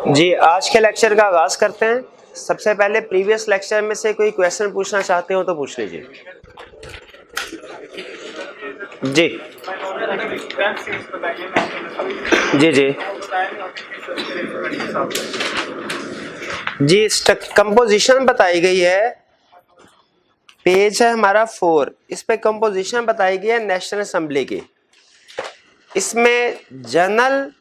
जी, आज के लेक्चर का आगाज करते हैं। सबसे पहले प्रीवियस लेक्चर में से कोई क्वेश्चन पूछना चाहते हो तो पूछ लीजिए। जी जी जी जी, कंपोजिशन बताई गई है। पेज है हमारा 4, इस पे कंपोजिशन बताई गई है नेशनल असेंबली की। इसमें जनरल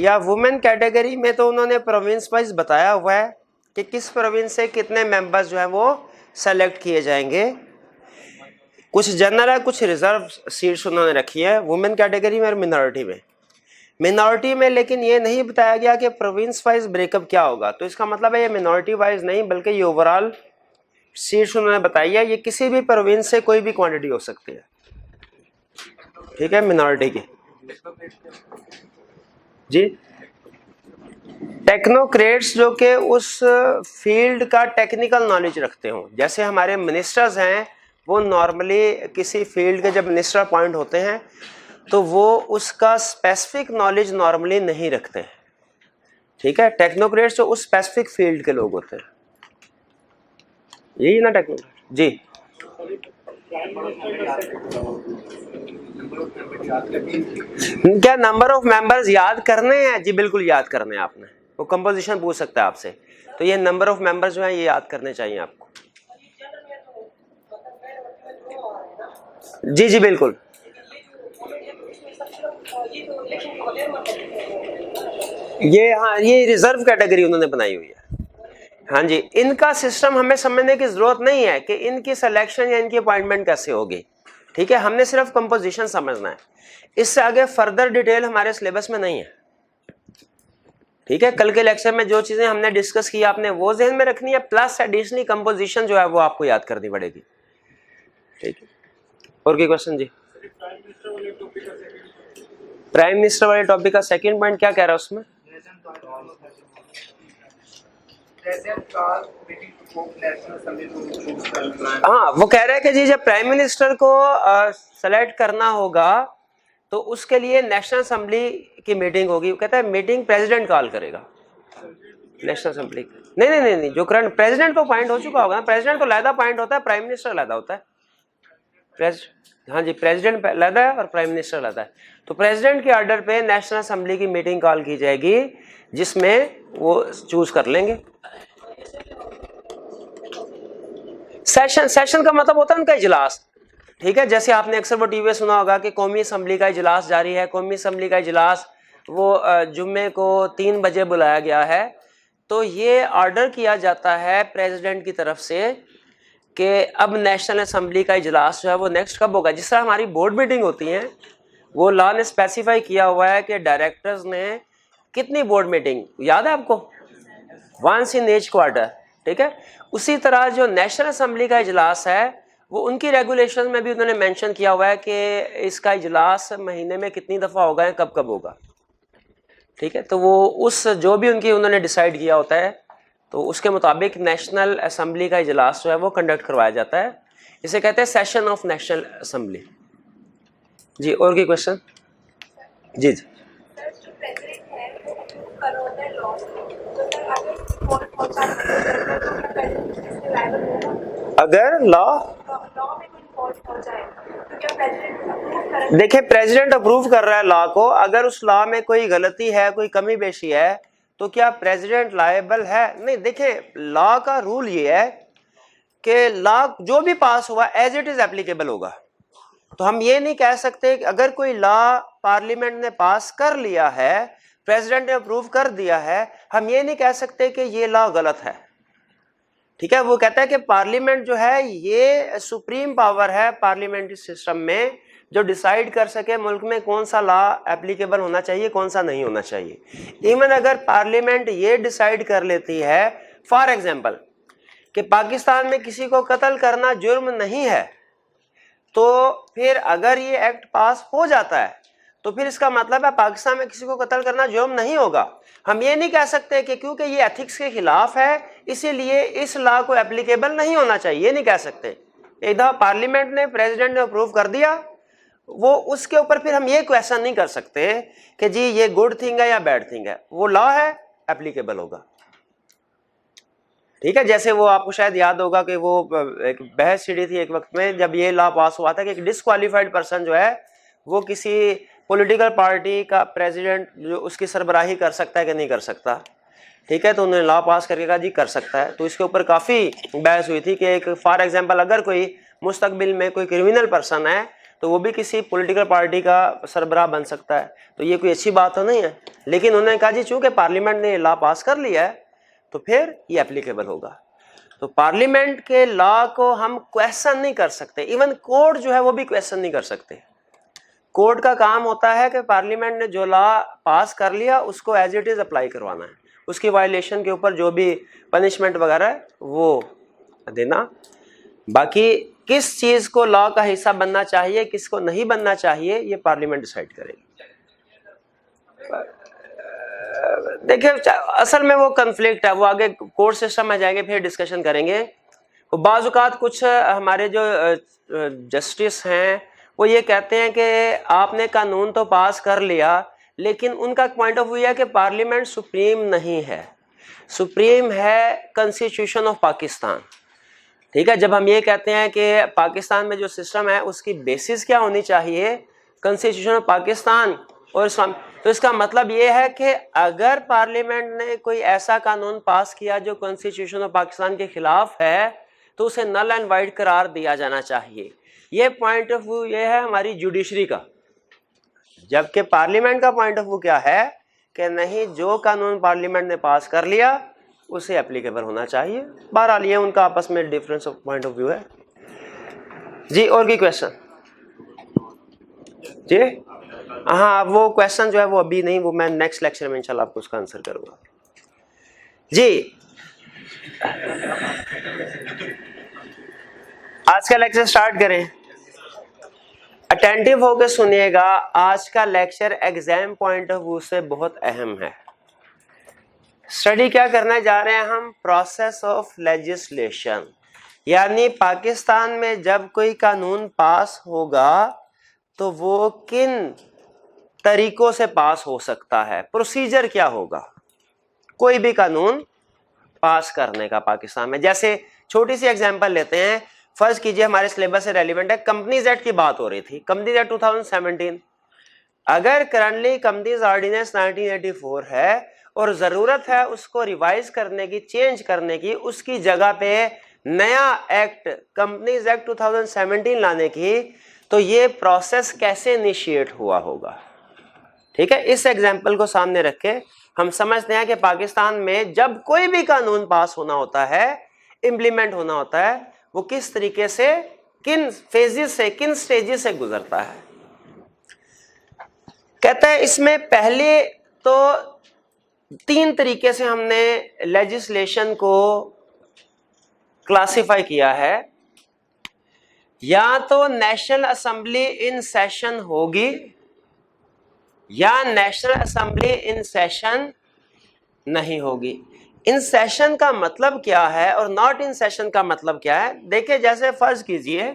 या वुमेन कैटेगरी में तो उन्होंने प्रोविंस वाइज बताया हुआ है कि किस प्रोविंस से कितने मेंबर्स जो है वो सेलेक्ट किए जाएंगे। कुछ जनरल है, कुछ रिजर्व सीट्स उन्होंने रखी है वुमेन कैटेगरी में और मिनॉरिटी में लेकिन ये नहीं बताया गया कि प्रोविंस वाइज ब्रेकअप क्या होगा। तो इसका मतलब है ये मिनॉरिटी वाइज नहीं बल्कि ये ओवरऑल सीट्स उन्होंने बताई है। ये किसी भी प्रोविंस से कोई भी क्वांटिटी हो सकती है, ठीक है, मिनॉरिटी की। जी, टेक्नोक्रेट्स जो कि उस फील्ड का टेक्निकल नॉलेज रखते हो, जैसे हमारे मिनिस्टर्स हैं वो नॉर्मली किसी फील्ड के जब मिनिस्टर अपॉइंट होते हैं तो वो उसका स्पेसिफिक नॉलेज नॉर्मली नहीं रखते, ठीक है। टेक्नोक्रेट्स जो उस स्पेसिफिक फील्ड के लोग होते हैं, यही ना टेक्नोक्रेट। जी, क्या नंबर ऑफ मेंबर्स याद करने हैं? जी बिल्कुल याद करने हैं आपने। वो कंपोजिशन पूछ सकता है आपसे, तो ये नंबर ऑफ मेंबर्स जो हैं ये याद करने चाहिए आपको। जी जी बिल्कुल। ये हाँ, ये रिजर्व कैटेगरी उन्होंने बनाई हुई है। हाँ जी, इनका सिस्टम हमें समझने की जरूरत नहीं है कि इनकी सिलेक्शन या इनकी अपॉइंटमेंट कैसे होगी, ठीक है। हमने सिर्फ कंपोजिशन समझना है, इससे आगे फर्दर डिटेल हमारे सिलेबस में नहीं है, ठीक है। कल के लेक्चर में जो चीजें हमने डिस्कस की आपने वो जहन में रखनी है, प्लस एडिशनली कंपोजिशन जो है वो आपको याद करनी पड़ेगी, ठीक है। और कोई क्वेश्चन? जी, प्राइम मिनिस्टर वाले टॉपिक का सेकंड पॉइंट क्या कह रहा है उसमें? हाँ, वो कह रहे हैं कि जी जब प्राइम मिनिस्टर को सेलेक्ट करना होगा तो उसके लिए नेशनल असेंबली की मीटिंग होगी। वो कहता है मीटिंग प्रेसिडेंट कॉल करेगा नेशनल असेंबली। नहीं, जो करंट प्रेसिडेंट तो अपॉइंट हो चुका होगा ना, प्रेसिडेंट तो लैदा अपॉइंट होता है, प्राइम मिनिस्टर लैदा होता है। हाँ जी, प्रेसिडेंट लैदा है और प्राइम मिनिस्टर लैदा है। तो प्रेसिडेंट के ऑर्डर पे नेशनल असेंबली की मीटिंग कॉल की जाएगी जिसमें वो चूज कर लेंगे। सेशन का मतलब होता है उनका इजलास, ठीक है। जैसे आपने अक्सर वो टीवी सुना होगा कि कौमी असेंबली का इजलास जारी है, कौमी असेंबली का इजलास वो जुम्मे को 3 बजे बुलाया गया है। तो ये ऑर्डर किया जाता है प्रेसिडेंट की तरफ से कि अब नेशनल असेंबली का इजलास जो है वो नेक्स्ट कब होगा। जिस तरह हमारी बोर्ड मीटिंग होती है, वो लॉ ने स्पेसिफाई किया हुआ है कि डायरेक्टर्स ने कितनी बोर्ड मीटिंग, याद है आपको, वंस इन ईच क्वार्टर, ठीक है। उसी तरह जो नेशनल असेंबली का इजलास है वो उनकी रेगुलेशन में भी उन्होंने मेंशन किया हुआ है कि इसका इजलास महीने में कितनी दफा होगा या कब कब होगा, ठीक है। तो वो उस जो भी उनकी उन्होंने डिसाइड किया होता है तो उसके मुताबिक नेशनल असेंबली का इजलास जो है वो कंडक्ट करवाया जाता है। इसे कहते हैं सेशन ऑफ नेशनल असेंबली। जी, और कोई क्वेश्चन? जी जी, अगर लॉ देखिए प्रेसिडेंट अप्रूव कर रहा है लॉ को, अगर उस लॉ में कोई गलती है, कोई कमी पेशी है तो क्या प्रेसिडेंट लायबल है? नहीं, देखिए लॉ का रूल ये है कि लॉ जो भी पास हुआ एज इट इज एप्लीकेबल होगा। तो हम ये नहीं कह सकते कि अगर कोई लॉ पार्लियामेंट ने पास कर लिया है, प्रेसिडेंट ने अप्रूव कर दिया है, हम ये नहीं कह सकते कि ये लॉ गलत है, ठीक है। वो कहता है कि पार्लियामेंट जो है ये सुप्रीम पावर है पार्लियामेंट्री सिस्टम में, जो डिसाइड कर सके मुल्क में कौन सा लॉ एप्लीकेबल होना चाहिए, कौन सा नहीं होना चाहिए। इवन अगर पार्लियामेंट ये डिसाइड कर लेती है फॉर एग्जांपल कि पाकिस्तान में किसी को कत्ल करना जुर्म नहीं है, तो फिर अगर ये एक्ट पास हो जाता है तो फिर इसका मतलब है पाकिस्तान में किसी को कत्ल करना जुर्म नहीं होगा। हम ये नहीं कह सकते कि क्योंकि ये एथिक्स के खिलाफ है इसीलिए इस लॉ को एप्लीकेबल नहीं होना चाहिए, ये नहीं कह सकते। एक दफा पार्लियामेंट ने, प्रेसिडेंट ने अप्रूव कर दिया, वो उसके ऊपर फिर हम ये क्वेश्चन नहीं कर सकते कि जी ये गुड थिंग है या बैड थिंग है, वो लॉ है, एप्लीकेबल होगा। ठीक है, जैसे वो आपको शायद याद होगा कि वो एक बहस छिड़ी थी एक वक्त में जब ये लॉ पास हुआ था कि एक डिस्क्वालीफाइड पर्सन जो है वो किसी पॉलिटिकल पार्टी का प्रेसिडेंट जो उसकी सरबराही कर सकता है कि नहीं कर सकता। ठीक है, तो उन्होंने लॉ पास करके कहा जी कर सकता है। तो इसके ऊपर काफ़ी बहस हुई थी कि एक फॉर एग्जांपल अगर कोई मुस्तकबिल में कोई क्रिमिनल पर्सन है तो वो भी किसी पॉलिटिकल पार्टी का सरबराह बन सकता है, तो ये कोई अच्छी बात तो नहीं है। लेकिन उन्होंने कहा जी चूँकि पार्लियामेंट ने लॉ पास कर लिया है तो फिर ये एप्लीकेबल होगा। तो पार्लियामेंट के लॉ को हम क्वेश्चन नहीं कर सकते, इवन कोर्ट जो है वो भी क्वेश्चन नहीं कर सकते। कोर्ट का काम होता है कि पार्लियामेंट ने जो लॉ पास कर लिया उसको एज इट इज अप्लाई करवाना है, उसकी वायलेशन के ऊपर जो भी पनिशमेंट वगैरह है वो देना। बाकी किस चीज को लॉ का हिस्सा बनना चाहिए, किसको नहीं बनना चाहिए, ये पार्लियामेंट डिसाइड करेगी। देखिए असल में वो कन्फ्लिक्ट है, वो आगे कोर्ट सिस्टम में जाएंगे फिर डिस्कशन करेंगे। तो बाज़ औक़ात कुछ हमारे जो जस्टिस हैं वो ये कहते हैं कि आपने कानून तो पास कर लिया, लेकिन उनका पॉइंट ऑफ व्यू है कि पार्लियामेंट सुप्रीम नहीं है, सुप्रीम है कॉन्स्टिट्यूशन ऑफ पाकिस्तान। ठीक है, जब हम ये कहते हैं कि पाकिस्तान में जो सिस्टम है उसकी बेसिस क्या होनी चाहिए, कॉन्स्टिट्यूशन ऑफ पाकिस्तान और इस्लाम, तो इसका मतलब ये है कि अगर पार्लियामेंट ने कोई ऐसा कानून पास किया जो कॉन्स्टिट्यूशन ऑफ पाकिस्तान के खिलाफ है तो उसे नल एंड वाइड करार दिया जाना चाहिए। ये पॉइंट ऑफ व्यू ये है हमारी जुडिशरी का, जबकि पार्लियामेंट का पॉइंट ऑफ व्यू क्या है कि नहीं, जो कानून पार्लियामेंट ने पास कर लिया उसे एप्लीकेबल होना चाहिए। बहरहाल ये उनका आपस में difference of point of view है। जी और कोई क्वेश्चन? जी हाँ, वो क्वेश्चन जो है वो अभी नहीं, वो मैं नेक्स्ट लेक्चर में इंशाल्लाह आपको उसका आंसर करूंगा। जी आज का लेक्चर स्टार्ट करें। अटेंटिव होकर सुनिएगा, आज का lecture exam point of view से बहुत अहम है। स्टडी क्या करने जा रहे हैं हम? प्रोसेस ऑफ लेजिस्लेशन, यानी पाकिस्तान में जब कोई कानून पास होगा तो वो किन तरीकों से पास हो सकता है, प्रोसीजर क्या होगा कोई भी कानून पास करने का पाकिस्तान में। जैसे छोटी सी एग्जांपल लेते हैं, फर्ज कीजिए हमारे सिलेबस से रेलिवेंट है, कंपनीज एक्ट की बात हो रही थी, कंपनीज एक्ट 2017। अगर करंटली कंपनीज ऑर्डिनेंस 1984 है और जरूरत है उसको रिवाइज करने की, चेंज करने की, उसकी जगह पे नया एक्ट कंपनीज एक्ट 2017 लाने की, तो ये प्रोसेस कैसे इनिशिएट हुआ होगा। ठीक है, इस एग्जाम्पल को सामने रख के हम समझते हैं कि पाकिस्तान में जब कोई भी कानून पास होना होता है, इंप्लीमेंट होना होता है, वो किस तरीके से, किन फेजेस से, किन स्टेजेस से गुजरता है। कहता है इसमें पहले तो 3 तरीके से हमने लेजिस्लेशन को क्लासिफाई किया है। या तो नेशनल असेंबली इन सेशन होगी या नेशनल असेंबली इन सेशन नहीं होगी। इन सेशन का मतलब क्या है और नॉट इन सेशन का मतलब क्या है? देखिए, जैसे फर्ज कीजिए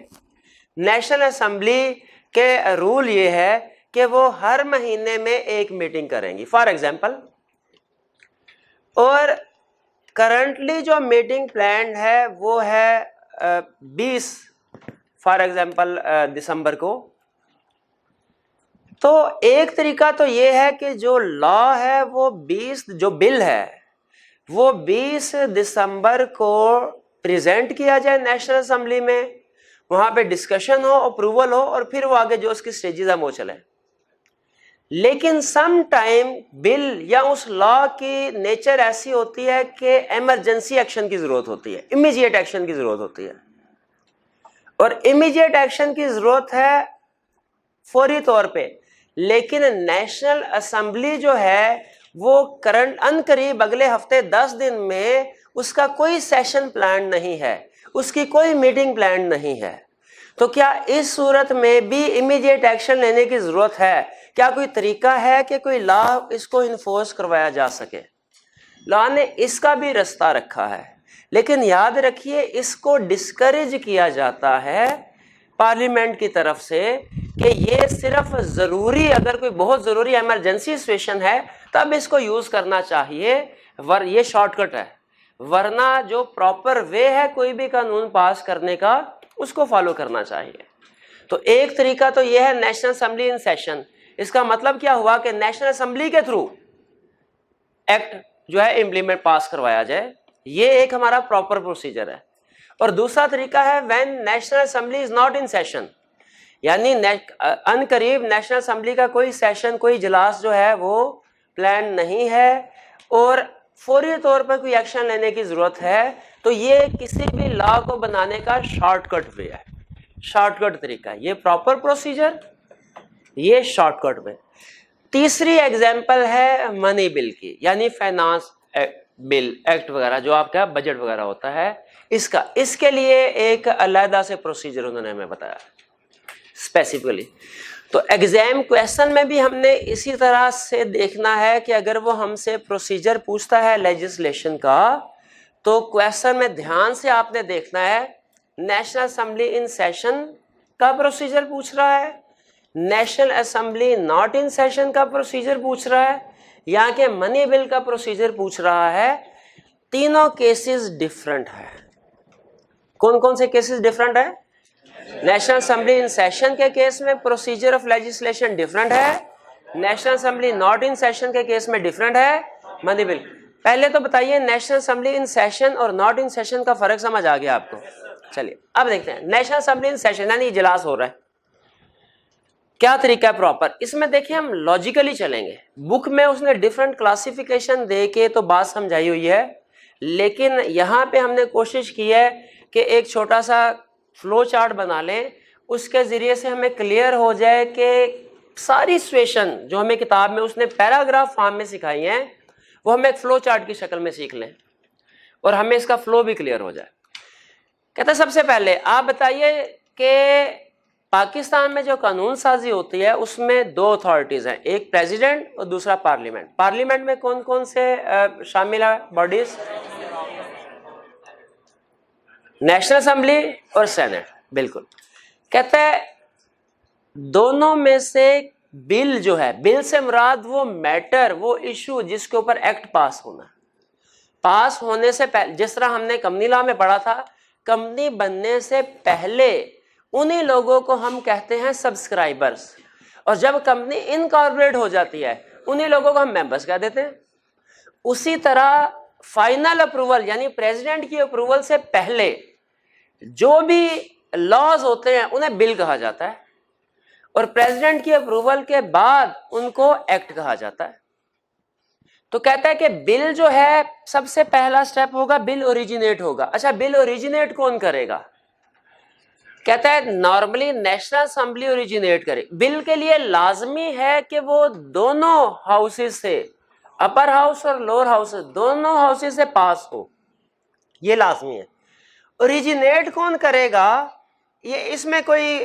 नेशनल असेंबली के रूल ये है कि वो हर महीने में एक मीटिंग करेंगी फॉर एग्जांपल, और करंटली जो मीटिंग प्लान है वो है 20 फॉर एग्जांपल दिसंबर को। तो एक तरीका तो ये है कि जो लॉ है वो 20, जो बिल है वो 20 दिसंबर को प्रेजेंट किया जाए नेशनल असेंबली में, वहां पे डिस्कशन हो, अप्रूवल हो, और फिर वो आगे जो उसकी स्टेजेस है वो चले। लेकिन सम टाइम बिल या उस लॉ की नेचर ऐसी होती है कि इमरजेंसी एक्शन की जरूरत होती है, इमीडिएट एक्शन की जरूरत होती है, और इमीडिएट एक्शन की जरूरत है फौरी तौर पे। लेकिन नेशनल असेंबली जो है वो करंट अनकरीब अगले हफ्ते 10 दिन में उसका कोई सेशन प्लान नहीं है, उसकी कोई मीटिंग प्लान नहीं है। तो क्या इस सूरत में भी इमीडिएट एक्शन लेने की जरूरत है? क्या कोई तरीका है कि कोई लॉ इसको इन्फोर्स करवाया जा सके? लॉ ने इसका भी रास्ता रखा है, लेकिन याद रखिए इसको डिस्करेज किया जाता है पार्लियामेंट की तरफ से कि ये सिर्फ जरूरी, अगर कोई बहुत जरूरी इमरजेंसी सिचुएशन है तब इसको यूज करना चाहिए, ये शॉर्टकट है। वरना जो प्रॉपर वे है कोई भी कानून पास करने का उसको फॉलो करना चाहिए। तो एक तरीका तो यह है नेशनल असेंबली इन सेशन। इसका मतलब क्या हुआ कि नेशनल असेंबली के थ्रू एक्ट जो है इम्प्लीमेंट पास करवाया जाए, ये एक हमारा प्रॉपर प्रोसीजर है। और दूसरा तरीका है when national assembly is not in session, यानी अनकरीब नेशनल असेंबली का कोई सेशन, कोई इजलास जो है वो प्लान नहीं है और फौरी तौर पर कोई एक्शन लेने की जरूरत है, तो ये किसी भी लॉ को बनाने का शॉर्टकट वे है, शॉर्टकट तरीका है। ये प्रॉपर प्रोसीजर, ये शॉर्टकट वे। तीसरी एग्जांपल है मनी बिल की, यानी फाइनेंस बिल एक्ट वगैरह जो आपका बजट वगैरह होता है, इसके लिए एक अलग से प्रोसीजर उन्होंने हमें बताया स्पेसिफिकली। तो एग्जाम क्वेश्चन में भी हमने इसी तरह से देखना है कि अगर वो हमसे प्रोसीजर पूछता है लेजिस्लेशन का, तो क्वेश्चन में ध्यान से आपने देखना है नेशनल असेंबली इन सेशन का प्रोसीजर पूछ रहा है, national assembly not in session का प्रोसीजर पूछ रहा है, या कि मनी बिल का प्रोसीजर पूछ रहा है। तीनों केसेस डिफरेंट है। कौन कौन से केसेस डिफरेंट है? नेशनल असेंबली इन सेशन के केस में प्रोसीजर ऑफ लेजिस्लेशन डिफरेंट है, national assembly not in session के केस में डिफरेंट है मनी बिल। पहले तो बताइए नेशनल असेंबली इन सेशन और नॉट इन सेशन का फर्क समझ आ गया आपको? चलिए अब देखते हैं नेशनल असेंबली इन सेशन यानी इजलास हो रहा है, क्या तरीका है प्रॉपर। इसमें देखिए हम लॉजिकली चलेंगे, बुक में उसने डिफरेंट क्लासिफिकेशन दे के तो बात समझाई हुई है, लेकिन यहाँ पे हमने कोशिश की है कि एक छोटा सा फ्लो चार्ट बना लें, उसके जरिए से हमें क्लियर हो जाए कि सारी सिचुएशन जो हमें किताब में उसने पैराग्राफ फॉर्म में सिखाई हैं वो हम एक फ्लो चार्ट की शक्ल में सीख लें और हमें इसका फ्लो भी क्लियर हो जाए। कहते हैं सबसे पहले आप बताइए कि पाकिस्तान में जो कानून साजी होती है उसमें दो अथॉरिटीज हैं, एक प्रेसिडेंट और दूसरा पार्लियामेंट। पार्लियामेंट में कौन कौन से शामिल है बॉडीज? नेशनल असेंबली और सेनेट, बिल्कुल। कहते हैं दोनों में से बिल जो है, बिल से मुराद वो मैटर, वो इशू जिसके ऊपर एक्ट पास होना, पास होने से पहले, जिस तरह हमने कंपनी लॉ में पढ़ा था, कंपनी बनने से पहले उन्हीं लोगों को हम कहते हैं सब्सक्राइबर्स, और जब कंपनी इनकॉर्पोरेट हो जाती है उन्हीं लोगों को हम मेंबर्स कह देते हैं। उसी तरह फाइनल अप्रूवल यानी प्रेसिडेंट की अप्रूवल से पहले जो भी लॉज होते हैं उन्हें बिल कहा जाता है, और प्रेसिडेंट की अप्रूवल के बाद उनको एक्ट कहा जाता है। तो कहता है कि बिल जो है सबसे पहला स्टेप होगा, बिल ओरिजिनेट होगा। अच्छा, बिल ओरिजिनेट कौन करेगा? कहता है नॉर्मली नेशनल असेंबली ओरिजिनेट करे। बिल के लिए लाजमी है कि वो दोनों हाउसेस से, अपर हाउस और लोअर हाउस, दोनों हाउसेस से पास हो, ये लाजमी है। ओरिजिनेट कौन करेगा ये इसमें कोई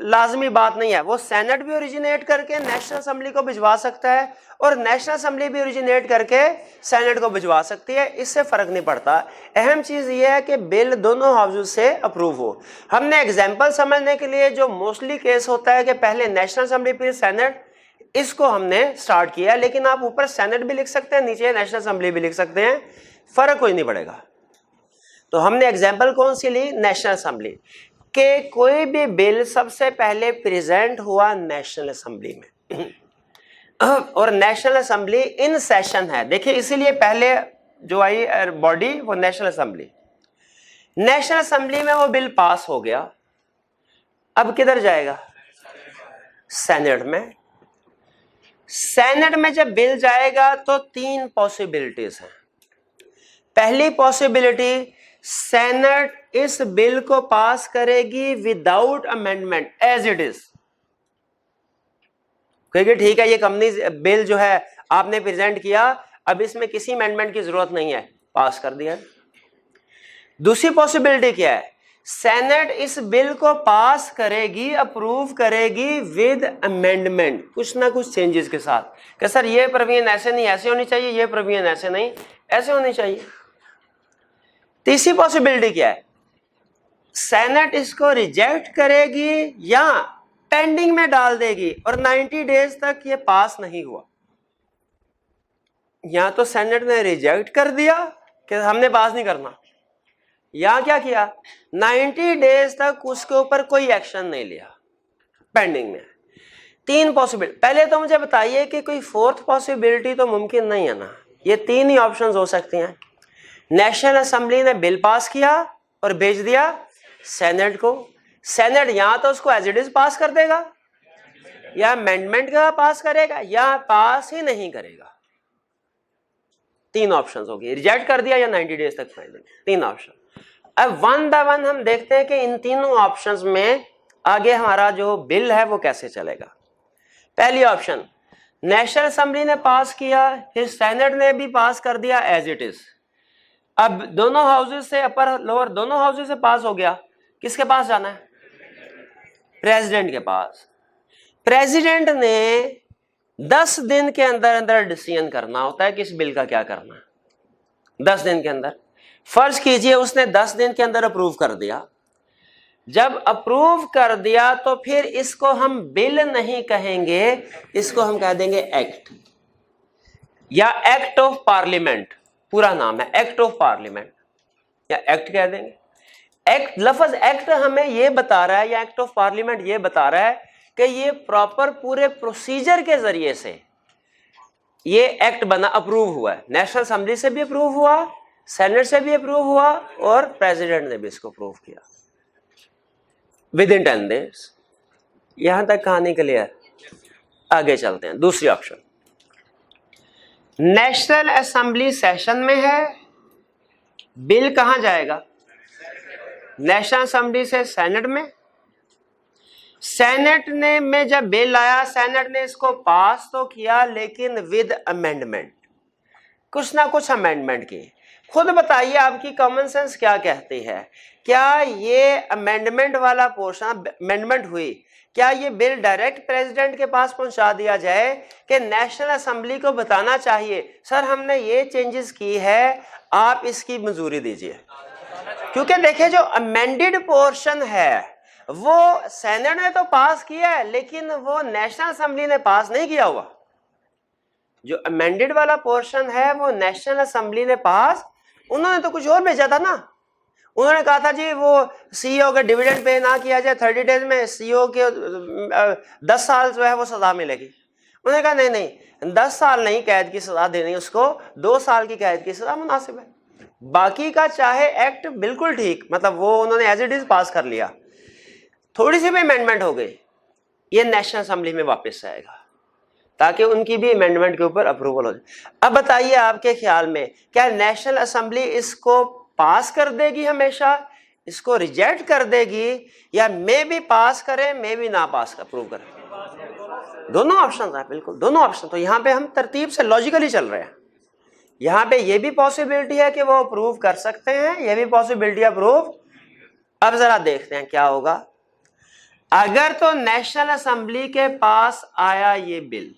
लाजमी बात नहीं है, वो सेनेट भी ओरिजिनेट करके नेशनल असेंबली को भिजवा सकता है और नेशनल असेंबली भी ओरिजिनेट करके सेनेट को भिजवा सकती है, इससे फर्क नहीं पड़ता। अहम चीज ये है कि बिल दोनों हाउसेस से अप्रूव हो। हमने एग्जांपल समझने के लिए जो मोस्टली केस होता है कि पहले नेशनल असेंबली फिर सेनेट, इसको हमने स्टार्ट किया, लेकिन आप ऊपर सेनेट भी लिख सकते हैं, नीचे नेशनल असेंबली भी लिख सकते हैं, फर्क कोई नहीं पड़ेगा। तो हमने एग्जाम्पल कौन सी ली? नेशनल असेंबली के कोई भी बिल सबसे पहले प्रेजेंट हुआ नेशनल असेंबली में और नेशनल असेंबली इन सेशन है। देखिए इसीलिए पहले जो आई बॉडी वो नेशनल असेंबली, नेशनल असेंबली में वो बिल पास हो गया, अब किधर जाएगा? सेनेट में। सेनेट में जब बिल जाएगा तो तीन पॉसिबिलिटीज हैं। पहली पॉसिबिलिटी, सेनेट इस बिल को पास करेगी without amendment as it is, क्योंकि ठीक है ये कंपनी बिल जो है आपने प्रेजेंट किया, अब इसमें किसी अमेंडमेंट की जरूरत नहीं है, पास कर दिया। दूसरी पॉसिबिलिटी क्या है, सेनेट इस बिल को पास करेगी, अप्रूव करेगी विद अमेंडमेंट, कुछ ना कुछ चेंजेस के साथ, कि सर ये प्रोविजन ऐसे नहीं ऐसे होनी चाहिए, ये प्रोविजन ऐसे नहीं ऐसे होनी चाहिए। तीसरी पॉसिबिलिटी क्या है, सेनेट इसको रिजेक्ट करेगी या पेंडिंग में डाल देगी और 90 डेज तक ये पास नहीं हुआ। या तो सेनेट ने रिजेक्ट कर दिया कि हमने पास नहीं करना, या क्या किया 90 डेज तक उसके ऊपर कोई एक्शन नहीं लिया, पेंडिंग में। तीन पॉसिबिलिटी, पहले तो मुझे बताइए कि कोई फोर्थ पॉसिबिलिटी तो मुमकिन नहीं है ना, ये तीन ही ऑप्शंस हो सकते हैं। नेशनल असेंबली ने बिल पास किया और भेज दिया सेनेट को, सेनेट या तो उसको एज इट इज पास कर देगा या अमेंडमेंट का पास करेगा या पास ही नहीं करेगा। तीन ऑप्शंस हो गए, रिजेक्ट कर दिया या 90 डेज तक पेंडिंग, तीन ऑप्शन। अब वन बाय वन हम देखते हैं कि इन तीनों ऑप्शंस में आगे हमारा जो बिल है वो कैसे चलेगा। पहली ऑप्शन, नेशनल असेंबली ने पास किया, फिर सेनेट ने भी पास कर दिया एज इट इज। अब दोनों हाउसेस से, अपर लोअर दोनों हाउसेस से पास हो गया, किसके पास जाना है, प्रेसिडेंट के पास। प्रेसिडेंट ने 10 दिन के अंदर अंदर डिसीजन करना होता है कि इस बिल का क्या करना है, 10 दिन के अंदर। फर्ज कीजिए उसने 10 दिन के अंदर अप्रूव कर दिया, जब अप्रूव कर दिया तो फिर इसको हम बिल नहीं कहेंगे, इसको हम कह देंगे एक्ट या एक्ट ऑफ पार्लियामेंट, पूरा नाम है एक्ट ऑफ पार्लियामेंट या एक्ट कह देंगे। एक्ट, लफ्ज एक्ट हमें यह बता रहा है या एक्ट ऑफ पार्लियामेंट यह बता रहा है कि ये प्रॉपर पूरे प्रोसीजर के जरिए से ये एक्ट बना, अप्रूव हुआ है, नेशनल असेंबली से भी अप्रूव हुआ, सेनेट से भी अप्रूव हुआ और प्रेसिडेंट ने भी इसको अप्रूव किया विद इन 10 डेज। यहां तक कहानी क्लियर, आगे चलते हैं। दूसरी ऑप्शन, नेशनल असेंबली सेशन में है, बिल कहां जाएगा, नेशनल असेंबली से सेनेट में। सेनेट ने में जब बिल आया, सेनेट ने इसको पास तो किया लेकिन विद अमेंडमेंट, कुछ ना कुछ अमेंडमेंट की। खुद बताइए आपकी कॉमन सेंस क्या कहती है, क्या ये अमेंडमेंट वाला पोर्शन, अमेंडमेंट हुई, क्या ये बिल डायरेक्ट प्रेसिडेंट के पास पहुंचा दिया जाए कि नेशनल असेंबली को बताना चाहिए सर हमने ये चेंजेस की है, आप इसकी मंजूरी दीजिए। क्योंकि देखिए जो अमेंडेड पोर्शन है वो सेनेट ने तो पास किया है लेकिन वो नेशनल असेंबली ने पास नहीं किया हुआ। जो अमेंडेड वाला पोर्शन है वो नेशनल असेंबली ने पास, उन्होंने तो कुछ और भेजा था ना, उन्होंने कहा था जी वो सीईओ का डिविडेंड पे ना किया जाए 30 डेज में, सीईओ के 10 साल जो है वो सजा मिलेगी। उन्होंने कहा नहीं नहीं 10 साल नहीं कैद की सजा देनी, उसको 2 साल की कैद की सजा मुनासिब है। बाकी का चाहे एक्ट बिल्कुल ठीक, मतलब वो उन्होंने एज इट इज पास कर लिया, थोड़ी सी भी अमेंडमेंट हो गई ये नेशनल असेंबली में वापस आएगा ताकि उनकी भी अमेंडमेंट के ऊपर अप्रूवल हो जाए। अब बताइए आपके ख्याल में क्या नेशनल असेंबली इसको पास कर देगी हमेशा, इसको रिजेक्ट कर देगी, या मे भी पास करे मे भी ना पास अप्रूव करे? दोनों ऑप्शन है, बिल्कुल दोनों ऑप्शन। तो यहाँ पे हम तरतीब से लॉजिकली चल रहे हैं। यहाँ पे ये भी पॉसिबिलिटी है कि वो अप्रूव कर सकते हैं, ये भी पॉसिबिलिटी अप्रूव। अब जरा देखते हैं क्या होगा अगर तो नेशनल असेंबली के पास आया ये बिल,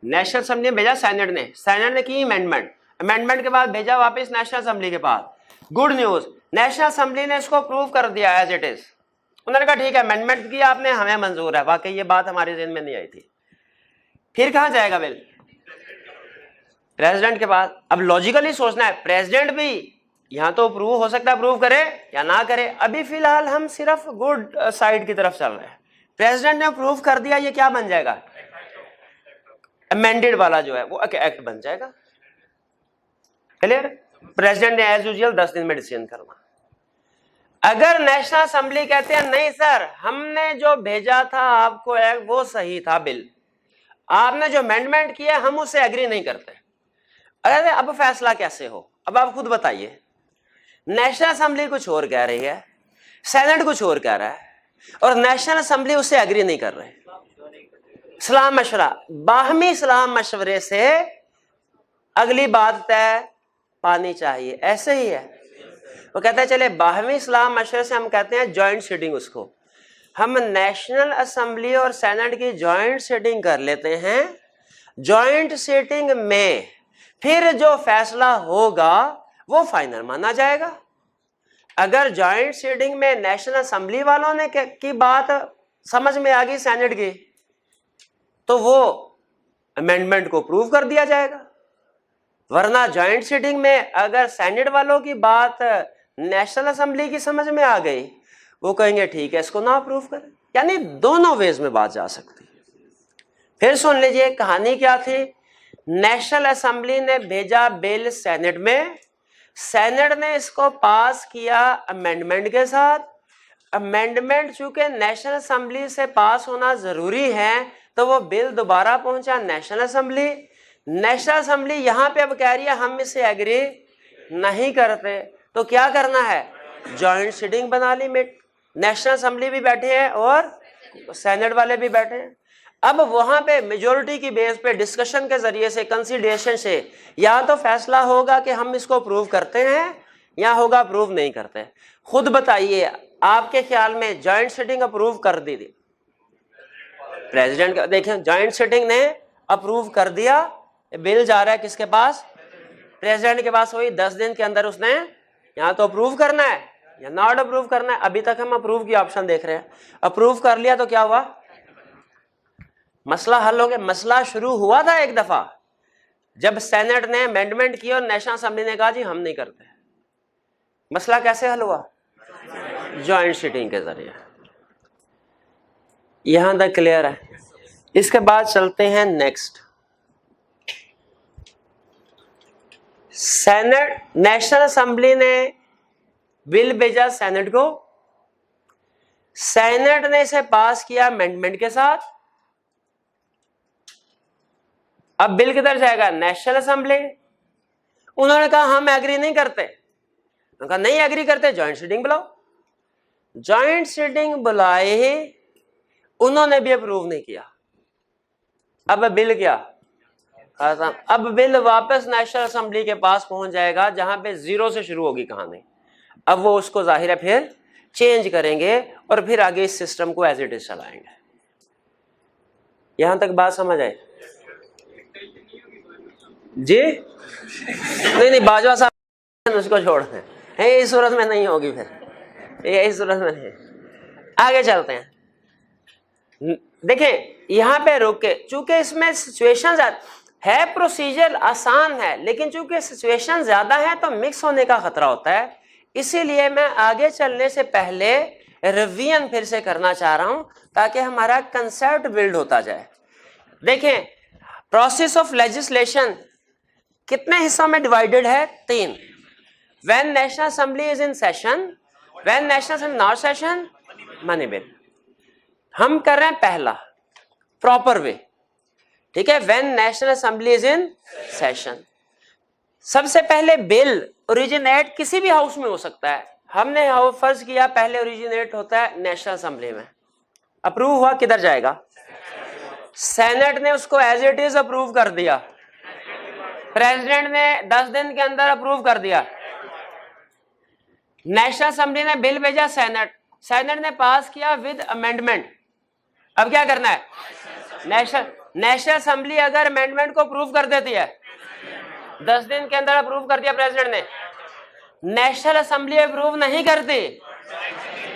नेशनल असेंबली ने भेजा सेनेट ने, सेनेट ने की अमेंडमेंट, अमेंडमेंट के बाद भेजा वापस नेशनल असेंबली के पास। गुड न्यूज, नेशनल असेंबली ने इसको अप्रूव कर दिया एज इट इज। उन्होंने कहा ठीक है अमेंडमेंट किया आपने, हमें मंजूर है, वाकई ये बात हमारे ज़हन में नहीं आई थी। फिर कहां जाएगा बिल? प्रेसिडेंट के पास। अब लॉजिकली सोचना है, प्रेसिडेंट भी यहां तो अप्रूव हो सकता है, अप्रूव करे या ना करे। अभी फिलहाल हम सिर्फ गुड साइड की तरफ चल रहे हैं। प्रेसिडेंट ने अप्रूव कर दिया, ये क्या बन जाएगा? अमेंडेड वाला जो है वो एक्ट बन जाएगा। क्लियर? प्रेसिडेंट ने एज यूजुअल 10 दिन में डिसीजन करना। अगर नेशनल असेंबली कहते हैं नहीं सर हमने जो भेजा था आपको एक्ट वो सही था, बिल आपने जो अमेंडमेंट किया हम उससे एग्री नहीं करते, अरे अब फैसला कैसे हो? अब आप खुद बताइए। नेशनल असेंबली कुछ और कह रही है, सेनेट कुछ और कह रहा है और नेशनल असेंबली उससे एग्री नहीं कर रहे। सलाह मशवरा, बाहमी सलाह मशवरे से अगली बात तय पानी चाहिए, ऐसे ही है। वो कहता है चले बाहमी सलाह मशवरे से हम कहते हैं जॉइंट सीटिंग, उसको हम नेशनल असेंबली और सेनेट की जॉइंट सीटिंग कर लेते हैं। जॉइंट सीटिंग में फिर जो फैसला होगा वो फाइनल माना जाएगा। अगर जॉइंट सीटिंग में नेशनल असेंबली वालों ने की बात समझ में आ गई सेनेट की, तो वो अमेंडमेंट को अप्रूव कर दिया जाएगा। वरना जॉइंट सीटिंग में अगर सेनेट वालों की बात नेशनल असेंबली की समझ में आ गई, वो कहेंगे ठीक है इसको ना अप्रूव करें। यानी दोनों वेज में बात जा सकती है। फिर सुन लीजिए कहानी क्या थी। नेशनल असेंबली ने भेजा बिल सेनेट में, सेनेट ने इसको पास किया अमेंडमेंट के साथ। अमेंडमेंट चूंकि नेशनल असेंबली से पास होना जरूरी है, तो वो बिल दोबारा पहुंचा नेशनल असेंबली। नेशनल असेंबली यहां पे अब कह रही है हम इससे एग्री नहीं करते, तो क्या करना है, जॉइंट सीटिंग बना ली। नेशनल असेंबली भी बैठे हैं और सेनेट वाले भी बैठे हैं। अब वहां पे मेजोरिटी की बेस पे डिस्कशन के जरिए से, कंसिडरेशन से, या तो फैसला होगा कि हम इसको अप्रूव करते हैं या होगा अप्रूव नहीं करते। खुद बताइए आपके ख्याल में जॉइंट सीटिंग अप्रूव कर दी थी प्रेसिडेंट का, देखें जॉइंट सीटिंग ने अप्रूव कर दिया, बिल जा रहा है किसके पास, प्रेसिडेंट के पास। वही 10 दिन के अंदर उसने या तो अप्रूव करना है या नॉट अप्रूव करना है। अभी तक हम अप्रूव की ऑप्शन देख रहे हैं। अप्रूव कर लिया तो क्या हुआ, मसला हल हो गया। मसला शुरू हुआ था एक दफा जब सेनेट ने अमेंडमेंट की और नेशनल असेंबली ने कहा जी हम नहीं करते। मसला कैसे हल हुआ, जॉइंट सीटिंग के जरिए। यहां तक क्लियर है। इसके बाद चलते हैं नेक्स्ट। सेनेट, नेशनल असेंबली ने बिल भेजा सेनेट को, सेनेट ने इसे पास किया अमेंडमेंट के साथ। अब बिल किधर जाएगा, नेशनल असेंबली। उन्होंने कहा हम एग्री नहीं करते, उन्होंने कहा नहीं एग्री करते जॉइंट सीटिंग बुलाओ। जॉइंट सीटिंग बुलाए, उन्होंने भी अप्रूव नहीं किया। अब बिल क्या, अब बिल वापस नेशनल असेंबली के पास पहुंच जाएगा जहां पे जीरो से शुरू होगी कहानी। अब वो उसको जाहिर है फिर चेंज करेंगे और फिर आगे इस सिस्टम को एज इट इज चलाएंगे। यहां तक बात समझ आए जी? नहीं बाजवा साहब उसको छोड़ दें, इस सूरत में नहीं होगी, फिर ये इस सूरत में नहीं। आगे चलते हैं। देखें यहां पे रुक के, चूंकि इसमें सिचुएशन है, प्रोसीजर आसान है, लेकिन चूंकि सिचुएशन ज्यादा है तो मिक्स होने का खतरा होता है। इसीलिए मैं आगे चलने से पहले रिवीजन फिर से करना चाह रहा हूं ताकि हमारा कंसेप्ट बिल्ड होता जाए। देखें प्रोसेस ऑफ लेजिस्लेशन कितने हिस्सों में डिवाइडेड है, 3। When national assembly is in session, when national assembly not session, money bill. हम कर रहे हैं पहला प्रॉपर वे, ठीक है। When national assembly is in session, सबसे पहले बिल ओरिजिनेट किसी भी हाउस में हो सकता है। हमने फर्ज किया पहले ओरिजिनेट होता है नेशनल असेंबली में, अप्रूव हुआ किधर जाएगा, सेनेट ने उसको एज इट इज अप्रूव कर दिया, प्रेसिडेंट ने 10 दिन के अंदर अप्रूव कर दिया, नेशनल असेंबली ने बिल भेजा सेनेट, सेनेट ने पास किया विद अमेंडमेंट। अब क्या करना है, नेशनल असेंबली अगर अमेंडमेंट को अप्रूव कर देती है, 10 दिन के अंदर अप्रूव कर दिया प्रेसिडेंट ने, नेशनल असेंबली अप्रूव नहीं करती,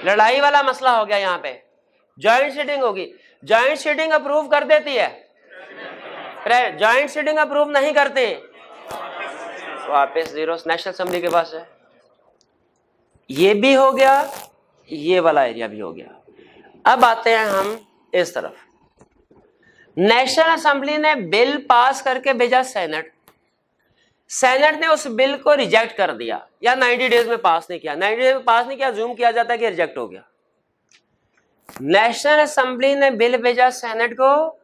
लड़ाई वाला मसला हो गया। यहां पे जॉइंट सीटिंग होगी, जॉइंट सीटिंग अप्रूव कर देती है, जॉइंट सीटिंग अप्रूव नहीं करती, वापस जीरो नेशनल असेंबली के पास है। ये भी हो गया, ये वाला एरिया भी हो गया। अब आते हैं हम इस तरफ। नेशनल असेंबली ने बिल पास करके भेजा सेनेट, सेनेट ने उस बिल को रिजेक्ट कर दिया या 90 डेज में पास नहीं किया। 90 डेज में पास नहीं किया, जूम किया जाता है कि रिजेक्ट हो गया। नेशनल असेंबली ने बिल भेजा सेनेट को,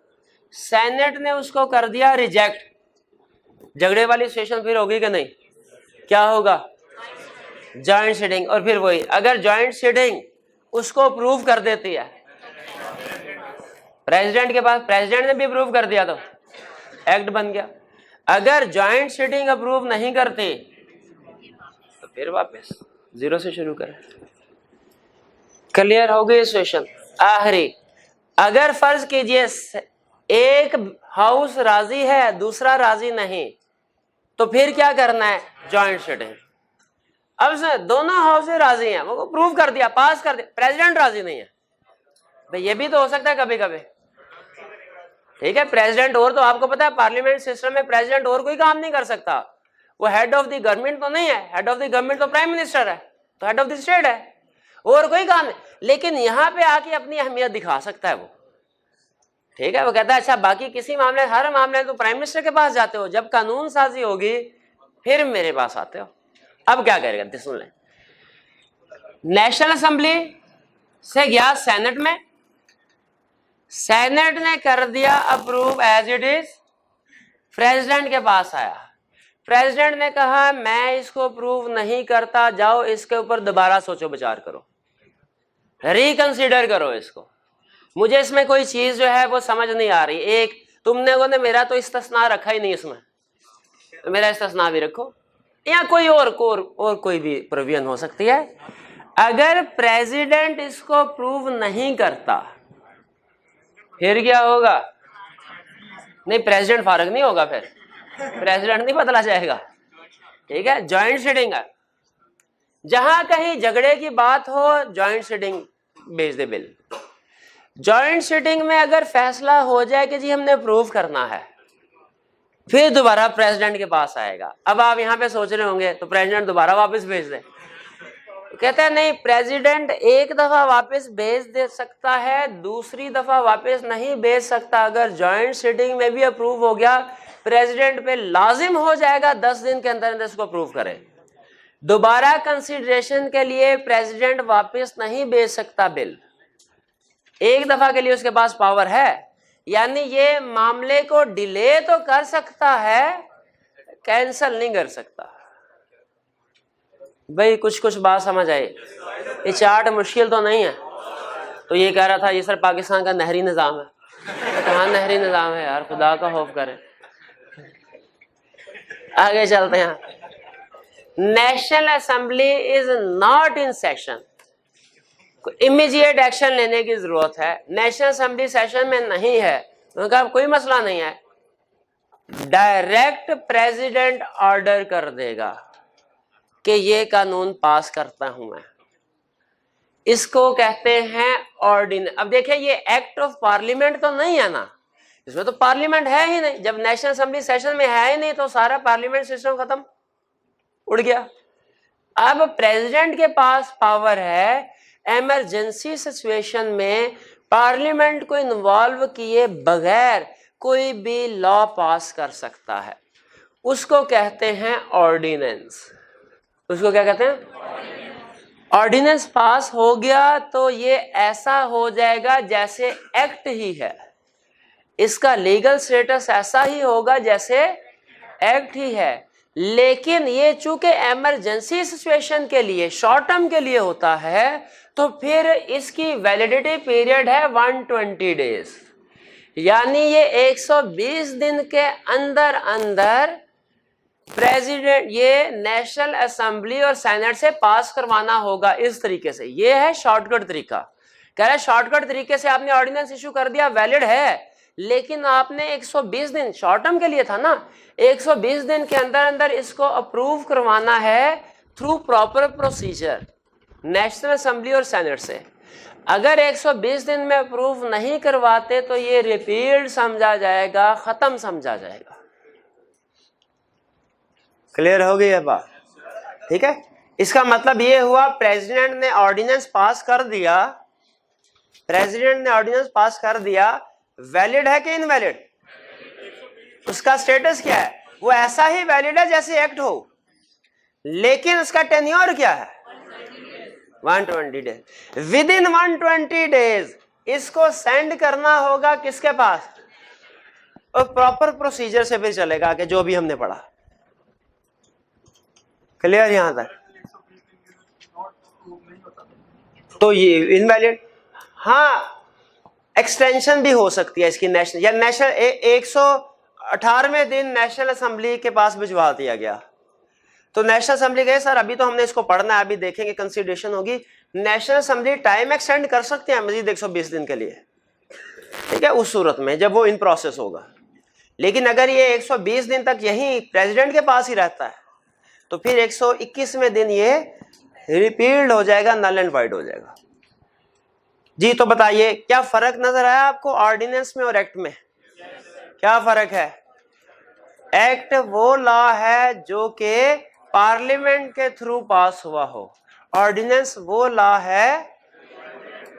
सेनेट ने उसको कर दिया रिजेक्ट। झगड़े वाली सिचुएशन फिर होगी कि नहीं, क्या होगा, जॉइंट सीटिंग। और फिर वही, अगर जॉइंट सीटिंग उसको अप्रूव कर देती है, प्रेसिडेंट के पास, प्रेसिडेंट ने भी अप्रूव कर दिया तो एक्ट बन गया। अगर जॉइंट सिटिंग अप्रूव नहीं करती तो फिर वापस जीरो से शुरू करें। क्लियर हो गई सिचुएशन। आखिरी, अगर फर्ज कीजिए एक हाउस राजी है दूसरा राजी नहीं, तो फिर क्या करना है? Joint sitting. अब से दोनों हाउस राजी हैं, वो प्रूव कर दिया, पास कर दिया, प्रेसिडेंट राजी नहीं है, भाई ये भी तो हो सकता है कभी कभी, ठीक है। प्रेसिडेंट और तो आपको पता है पार्लियामेंट सिस्टम में प्रेसिडेंट और कोई काम नहीं कर सकता, वो हेड ऑफ द गवर्नमेंट तो नहीं है, हेड ऑफ द गवर्नमेंट तो प्राइम मिनिस्टर है, तो हेड ऑफ द स्टेट है, और कोई काम नहीं। लेकिन यहां पे आके अपनी अहमियत दिखा सकता है वो, ठीक है। वो कहता है अच्छा बाकी किसी मामले, हर मामले तो प्राइम मिनिस्टर के पास जाते हो, जब कानून साजी होगी फिर मेरे पास आते हो। अब क्या करेगा सुन लें। नेशनल असेंबली से गया सेनेट में, सेनेट ने कर दिया approve as it is, president के पास आया, प्रेसिडेंट ने कहा मैं इसको अप्रूव नहीं करता, जाओ इसके ऊपर दोबारा सोचो विचार करो, रिकंसीडर करो इसको, मुझे इसमें कोई चीज जो है वो समझ नहीं आ रही। एक तुमने वो ने मेरा तो इस्तिस्ना रखा ही नहीं इसमें, तो मेरा इस्तिस्ना भी रखो, या कोई और कोई भी प्रोविजन हो सकती है। अगर प्रेसिडेंट इसको अप्रूव नहीं करता फिर क्या होगा? नहीं, प्रेसिडेंट फारग नहीं होगा, फिर प्रेसिडेंट नहीं बदला जाएगा, ठीक है। जॉइंट सिटिंग है, जहां कहीं झगड़े की बात हो जॉइंट सिटिंग भेज दे बिल। जॉइंट सिटिंग में अगर फैसला हो जाए कि जी हमने अप्रूव करना है, फिर दोबारा प्रेसिडेंट के पास आएगा। अब आप यहां पे सोच रहे होंगे तो प्रेसिडेंट दोबारा वापस भेज दे, कहते हैं नहीं, प्रेसिडेंट एक दफा वापस भेज दे सकता है, दूसरी दफा वापस नहीं भेज सकता। अगर जॉइंट सिटिंग में भी अप्रूव हो गया, प्रेसिडेंट पे लाजिम हो जाएगा 10 दिन के अंदर अंदर इसको अप्रूव करे। दोबारा कंसिडरेशन के लिए प्रेसिडेंट वापस नहीं भेज सकता बिल, एक दफा के लिए उसके पास पावर है, यानी ये मामले को डिले तो कर सकता है, कैंसल नहीं कर सकता। भाई कुछ बात समझ आई? ये चार्ट मुश्किल तो नहीं है। तो ये कह रहा था ये सर पाकिस्तान का नहरी निज़ाम है, कहाँ नहरी निज़ाम है यार, खुदा का खौफ करें। आगे चलते हैं। National assembly is not in session, immediate action लेने की जरूरत है, नेशनल असेंबली सेशन में नहीं है, उनका कोई मसला नहीं है, डायरेक्ट प्रेसिडेंट ऑर्डर कर देगा कि ये कानून पास करता हूं मैं, इसको कहते हैं ऑर्डिनेंस। अब देखिए ये एक्ट ऑफ पार्लियामेंट तो नहीं है ना, इसमें तो पार्लियामेंट है ही नहीं, जब नेशनल असेंबली सेशन में है ही नहीं तो सारा पार्लियामेंट सिस्टम खत्म, उड़ गया। अब प्रेसिडेंट के पास पावर है इमरजेंसी सिचुएशन में पार्लियामेंट को इन्वॉल्व किए बगैर कोई भी लॉ पास कर सकता है, उसको कहते हैं ऑर्डिनेंस। उसको क्या कहते हैं? ऑर्डिनेंस पास हो गया तो ये ऐसा हो जाएगा जैसे एक्ट ही है, इसका लीगल स्टेटस ऐसा ही होगा जैसे एक्ट ही है। लेकिन ये चूंकि इमरजेंसी सिचुएशन के लिए, शॉर्ट टर्म के लिए होता है, तो फिर इसकी वैलिडिटी पीरियड है 120 डेज, यानी ये 120 दिन के अंदर अंदर प्रेसिडेंट ये नेशनल असेंबली और सेनेट से पास करवाना होगा। इस तरीके से ये है शॉर्टकट तरीका। कह रहा है शॉर्टकट तरीके से आपने ऑर्डिनेंस इशू कर दिया, वैलिड है, लेकिन आपने 120 दिन, शॉर्ट टर्म के लिए था ना, 120 दिन के अंदर अंदर इसको अप्रूव करवाना है through proper procedure national assembly और सेनेट से। अगर 120 दिन में अप्रूव नहीं करवाते तो ये रिपील्ड समझा जाएगा, खत्म समझा जाएगा। क्लियर हो गई है बात? ठीक है, इसका मतलब ये हुआ प्रेसिडेंट ने ऑर्डिनेंस पास कर दिया, प्रेसिडेंट ने ऑर्डिनेंस पास कर दिया, वैलिड है कि इनवैलिड? उसका स्टेटस क्या है? वो ऐसा ही वैलिड है जैसे एक्ट हो, लेकिन उसका टेन्योर क्या है? 120 डेज। विद इन 120 डेज इसको सेंड करना होगा किसके पास? और प्रॉपर प्रोसीजर से फिर चलेगा कि जो भी हमने पढ़ा। क्लियर यहां तक? तो ये इनवैलिड, हाँ एक्सटेंशन भी हो सकती है इसकी नेशनल, या नेशनल 118वें दिन नेशनल असेंबली के पास भिजवा दिया गया। तो नेशनल असेंबली गए सर अभी तो हमने इसको पढ़ना है, अभी देखेंगे कंसिडरेशन होगी। नेशनल असेंबली टाइम एक्सटेंड कर सकते हैं मजीद 120 दिन के लिए, ठीक है, उस सूरत में जब वो इन प्रोसेस होगा। लेकिन अगर ये 120 दिन तक यही प्रेसिडेंट के पास ही रहता है तो फिर 121वें दिन ये रिपील्ड हो जाएगा, नल एंड वाइड हो जाएगा। जी तो बताइए क्या फर्क नजर आया आपको ऑर्डिनेंस में और एक्ट में? क्या फर्क है? एक्ट वो लॉ है जो कि पार्लियामेंट के थ्रू पास हुआ हो, ऑर्डिनेंस वो लॉ है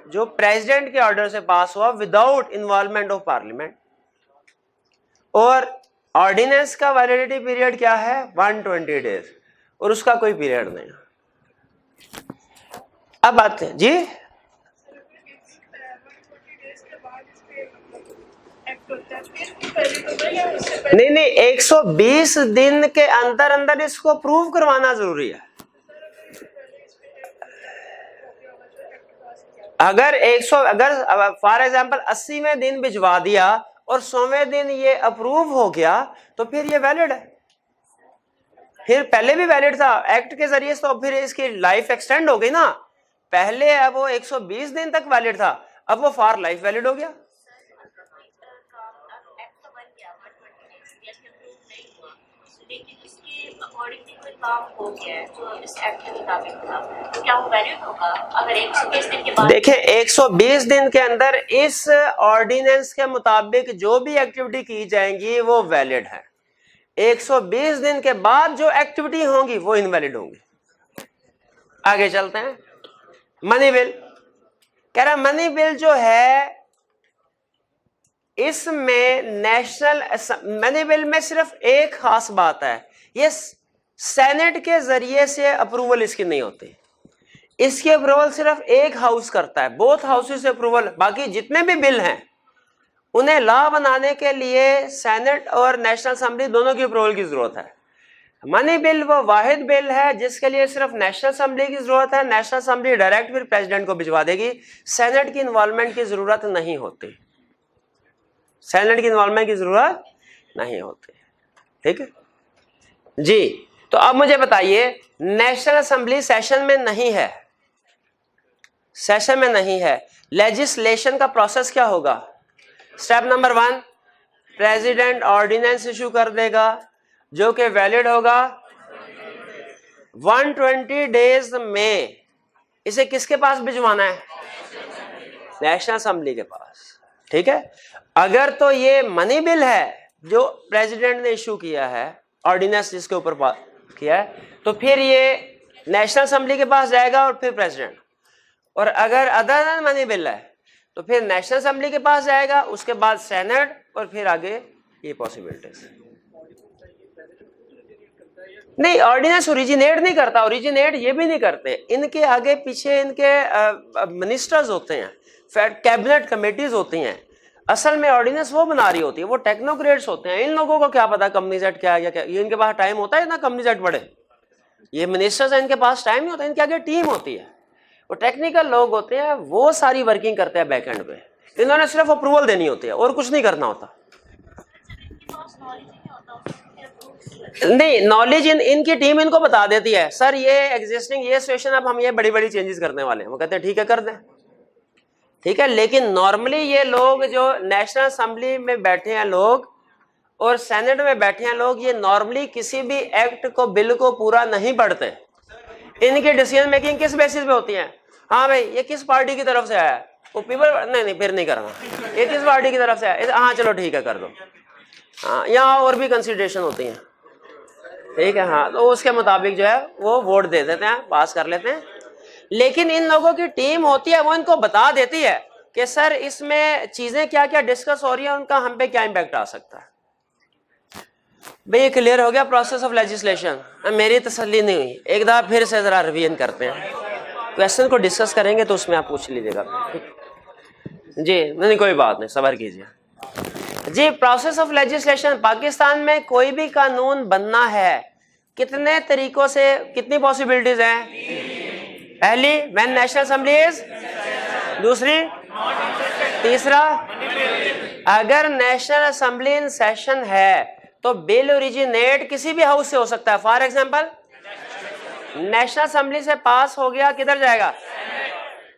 जो प्रेसिडेंट के ऑर्डर से पास हुआ विदाउट इन्वॉल्वमेंट ऑफ पार्लियामेंट। और ऑर्डिनेंस का वैलिडिटी पीरियड क्या है? 120 डेज, और उसका कोई पीरियड नहीं। अब बात है जी, नहीं 120 दिन के अंदर अंदर इसको प्रूव करवाना जरूरी है। अगर फॉर एग्जांपल 80वें दिन भिजवा दिया और 100वें दिन ये अप्रूव हो गया तो फिर ये वैलिड है। फिर पहले भी वैलिड था एक्ट के जरिए, तो फिर इसकी लाइफ एक्सटेंड हो गई ना। पहले अब वो 120 दिन तक वैलिड था, अब वो फॉर लाइफ वैलिड हो गया। देखें 120 दिन के अंदर इस ऑर्डिनेंस के मुताबिक जो भी एक्टिविटी की जाएंगी वो वैलिड है। 120 दिन के बाद जो एक्टिविटी होंगी वो इनवैलिड होंगी। आगे चलते हैं। मनी बिल कह रहा, मनी बिल जो है इसमें मनी बिल में सिर्फ एक खास बात है, ये सेनेट के जरिए से अप्रूवल इसकी नहीं होती। इसकी अप्रूवल सिर्फ एक हाउस करता है, बोथ हाउसेस से अप्रूवल। बाकी जितने भी बिल हैं उन्हें लॉ बनाने के लिए सेनेट और नेशनल असेंबली दोनों की अप्रूवल की जरूरत है। मनी बिल वो वाहिद बिल है जिसके लिए सिर्फ नेशनल असेंबली की जरूरत है। नेशनल असेंबली डायरेक्ट फिर प्रेसिडेंट को भिजवा देगी, सेनेट की इन्वॉल्वमेंट की जरूरत नहीं होती। सेनेट की इन्वॉल्वमेंट की जरूरत नहीं होती, ठीक है जी। तो अब मुझे बताइए, नेशनल असेंबली सेशन में नहीं है, सेशन में नहीं है, लेजिस्लेशन का प्रोसेस क्या होगा? Step number 1, president ordinance issue कर देगा जो कि वैलिड होगा 120 डेज में। इसे किसके पास भिजवाना है? नेशनल असेंबली के पास, ठीक है। अगर तो ये मनी बिल है जो प्रेसिडेंट ने इशू किया है, ऑर्डिनेंस जिसके ऊपर किया है, तो फिर ये नेशनल असेंबली के पास जाएगा और फिर प्रेसिडेंट। और अगर अदर देन मनी बिल है तो फिर नेशनल असेंबली के पास जाएगा, उसके बाद सेनेट, और फिर आगे ये पॉसिबिलिटीज। नहीं, ऑर्डिनेंस ओरिजिनेट नहीं करता, ओरिजिनेट ये भी नहीं करते, इनके आगे पीछे इनके मिनिस्टर्स होते हैं, कैबिनेट कमेटीज होती हैं। असल में ऑर्डिनेंस वो बना रही होती है, वो टेक्नोक्रेट्स होते हैं। इन लोगों को क्या पता कंपनीज एक्ट क्या है, क्या ये इनके पास टाइम होता है ना कंपनीज एक्ट पढ़े? ये मिनिस्टर्स हैं, इनके पास टाइम नहीं होता, इनके आगे टीम होती है, वो टेक्निकल लोग होते हैं, वो सारी वर्किंग करते हैं बैक एंड पे। इन्होंने सिर्फ अप्रूवल देनी होती है और कुछ नहीं करना होता। नहीं, नॉलेज इनकी टीम इनको बता देती है, सर ये एग्जिस्टिंग ये सिचुएशन, अब हम ये बड़ी बड़ी चेंजेस करने वाले हैं। वो कहते हैं ठीक है कर दें, ठीक है। लेकिन नॉर्मली ये लोग जो नेशनल असेंबली में बैठे हैं लोग और सेनेट में बैठे हैं लोग, ये नॉर्मली किसी भी एक्ट को, बिल को पूरा नहीं पढ़ते। इनकी डिसीजन मेकिंग किस बेसिस पे होती है? हाँ भाई ये किस पार्टी की तरफ से आया, वो पीपल, नहीं फिर नहीं करना, ये किस पार्टी की तरफ से आया, हाँ चलो ठीक है कर दो। हाँ, यहाँ और भी कंसिडरेशन होती हैं, ठीक है। हाँ, तो उसके मुताबिक जो है वो वोट दे देते हैं, पास कर लेते हैं। लेकिन इन लोगों की टीम होती है, वो इनको बता देती है कि सर इसमें चीजें क्या क्या डिस्कस हो रही है, उनका हम पे क्या इम्पैक्ट आ सकता है। भाई ये क्लियर हो गया प्रोसेस ऑफ लेजिस्लेशन? मेरी तसल्ली नहीं हुई, एक दफा फिर से जरा रिवीजन करते हैं, क्वेश्चन को डिस्कस करेंगे तो उसमें आप पूछ लीजिएगा जी। नहीं कोई बात नहीं, सब्र कीजिए जी। प्रोसेस ऑफ लेजिस्लेशन, पाकिस्तान में कोई भी कानून बनना है कितने तरीकों से, कितनी पॉसिबिलिटीज हैं? पहली, व्हेन नेशनल असेंबली इज, दूसरी तीसरा, अगर नेशनल असेंबली इन सेशन है तो बिल ओरिजिनेट किसी भी हाउस से हो सकता है। फॉर एग्जांपल, नेशनल असेंबली से पास हो गया, किधर जाएगा?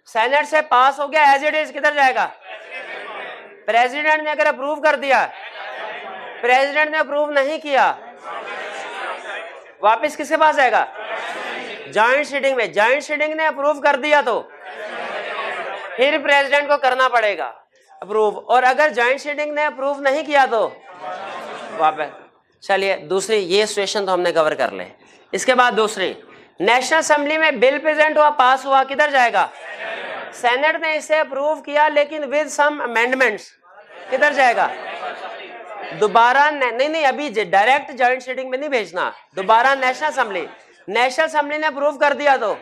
सेनेट से पास हो गया एज इट इज, किधर जाएगा? प्रेसिडेंट ने अगर अप्रूव कर दिया, प्रेसिडेंट ने अप्रूव नहीं किया, वापस किसके पास जाएगा? जॉइंट सीटिंग में। जॉइंट सीटिंग ने अप्रूव कर दिया तो फिर प्रेसिडेंट को करना पड़ेगा अप्रूव, और अगर जॉइंट सीटिंग ने अप्रूव नहीं किया तो वापस। चलिए दूसरी, ये सिचुएशन तो हमने कवर कर ले। इसके बाद दूसरी, नेशनल असेंबली में बिल प्रेजेंट हुआ, पास हुआ, किधर जाएगा? सेनेट ने इसे अप्रूव किया लेकिन विद सम अमेंडमेंट्स, किधर जाएगा? दोबारा नहीं, अभी डायरेक्ट जॉइंट सीटिंग में नहीं भेजना, दोबारा नेशनल असेंबली। नेशनल असेंबली ने अप्रूव कर दिया तो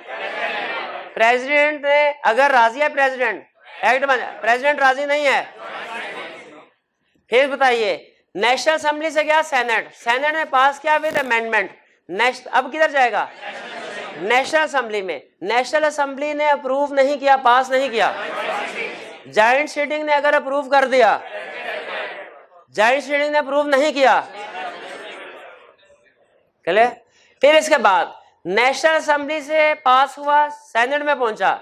प्रेसिडेंट ने, अगर राजी है प्रेसिडेंट, एक्ट बन, प्रेसिडेंट राजी नहीं है, फिर बताइए, नेशनल असेंबली से गया सेनेट, सेनेट ने पास किया विद अमेंडमेंट, नेक्स्ट अब किधर जाएगा? नेशनल असेंबली में। नेशनल असेंबली ने अप्रूव नहीं किया, पास नहीं किया, जॉइंट सीटिंग ने अगर अप्रूव कर दिया, जॉइंट सीटिंग ने अप्रूव नहीं किया, चले। फिर इसके बाद नेशनल असेंबली से पास हुआ, सेनेट में पहुंचा,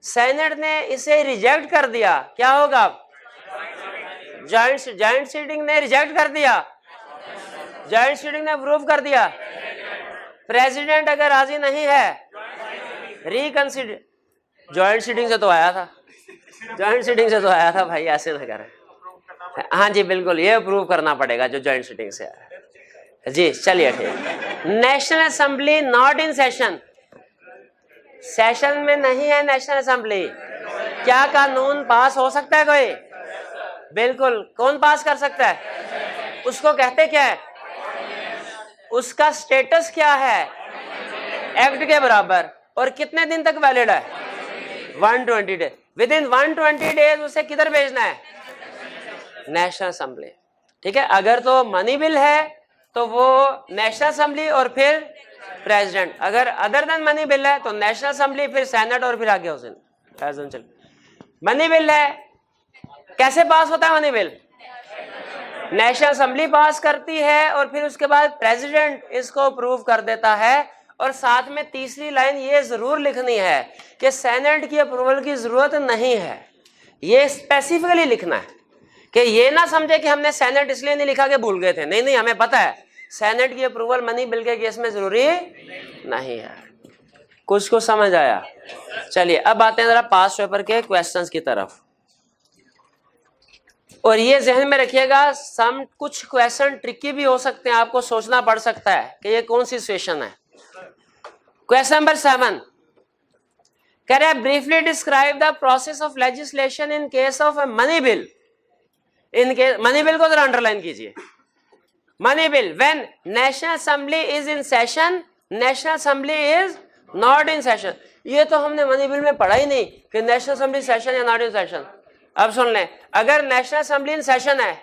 सेनेट ने इसे रिजेक्ट कर दिया, क्या होगा? जॉइंट सीटिंग ने रिजेक्ट कर दिया, जॉइंट सीटिंग ने अप्रूव कर दिया, प्रेसिडेंट अगर राजी नहीं है, रिकंसिडर। जॉइंट सीटिंग से तो आया था, जॉइंट सीटिंग से तो आया था भाई, ऐसे ना करें। हाँ जी बिल्कुल, ये अप्रूव करना पड़ेगा जो जॉइंट सीटिंग से आया जी। चलिए ठीक। National assembly not in session, session में नहीं है नेशनल असेंबली, क्या कानून पास हो सकता है कोई? बिल्कुल। कौन पास कर सकता है? उसको कहते क्या है? उसका स्टेटस क्या है? एक्ट के बराबर। और कितने दिन तक वैलिड है? 120 डेज। विद इन 120 डेज उसे किधर भेजना है? National assembly. ठीक है। अगर तो मनी बिल है तो वो नेशनल असेंबली और फिर प्रेसिडेंट, अगर अदर देन मनी बिल है तो नेशनल असेंबली फिर सेनेट और फिर आगे प्रेसिडेंट। मनी बिल है, कैसे पास होता है मनी बिल? नेशनल असेंबली पास करती है और फिर उसके बाद प्रेसिडेंट इसको अप्रूव कर देता है। और साथ में तीसरी लाइन ये जरूर लिखनी है कि सेनेट की अप्रूवल की जरूरत नहीं है, ये स्पेसिफिकली लिखना है कि ये ना समझे कि हमने सेनेट इसलिए नहीं लिखा कि भूल गए थे, नहीं, हमें पता है सेनेट की अप्रूवल मनी बिल के केस में जरूरी नहीं है। कुछ को समझ आया? चलिए अब आते हैं जरा पास्ट पेपर के क्वेश्चंस की तरफ, और ये जहन में रखिएगा कुछ क्वेश्चन ट्रिकी भी हो सकते हैं, आपको सोचना पड़ सकता है कि ये कौन सी सिचुएशन है। क्वेश्चन नंबर 7 कह रहा है briefly describe the process of legislation in case of a money bill. इनके मनी बिल को जरा अंडरलाइन कीजिए। Money bill when national assembly is in session, national assembly is not in session. ये तो हमने मनी बिल में पढ़ा ही नहीं कि नेशनल असेंबली सेशन या नॉट इन सेशन। अब सुन लें, अगर नेशनल असेंबली इन सेशन है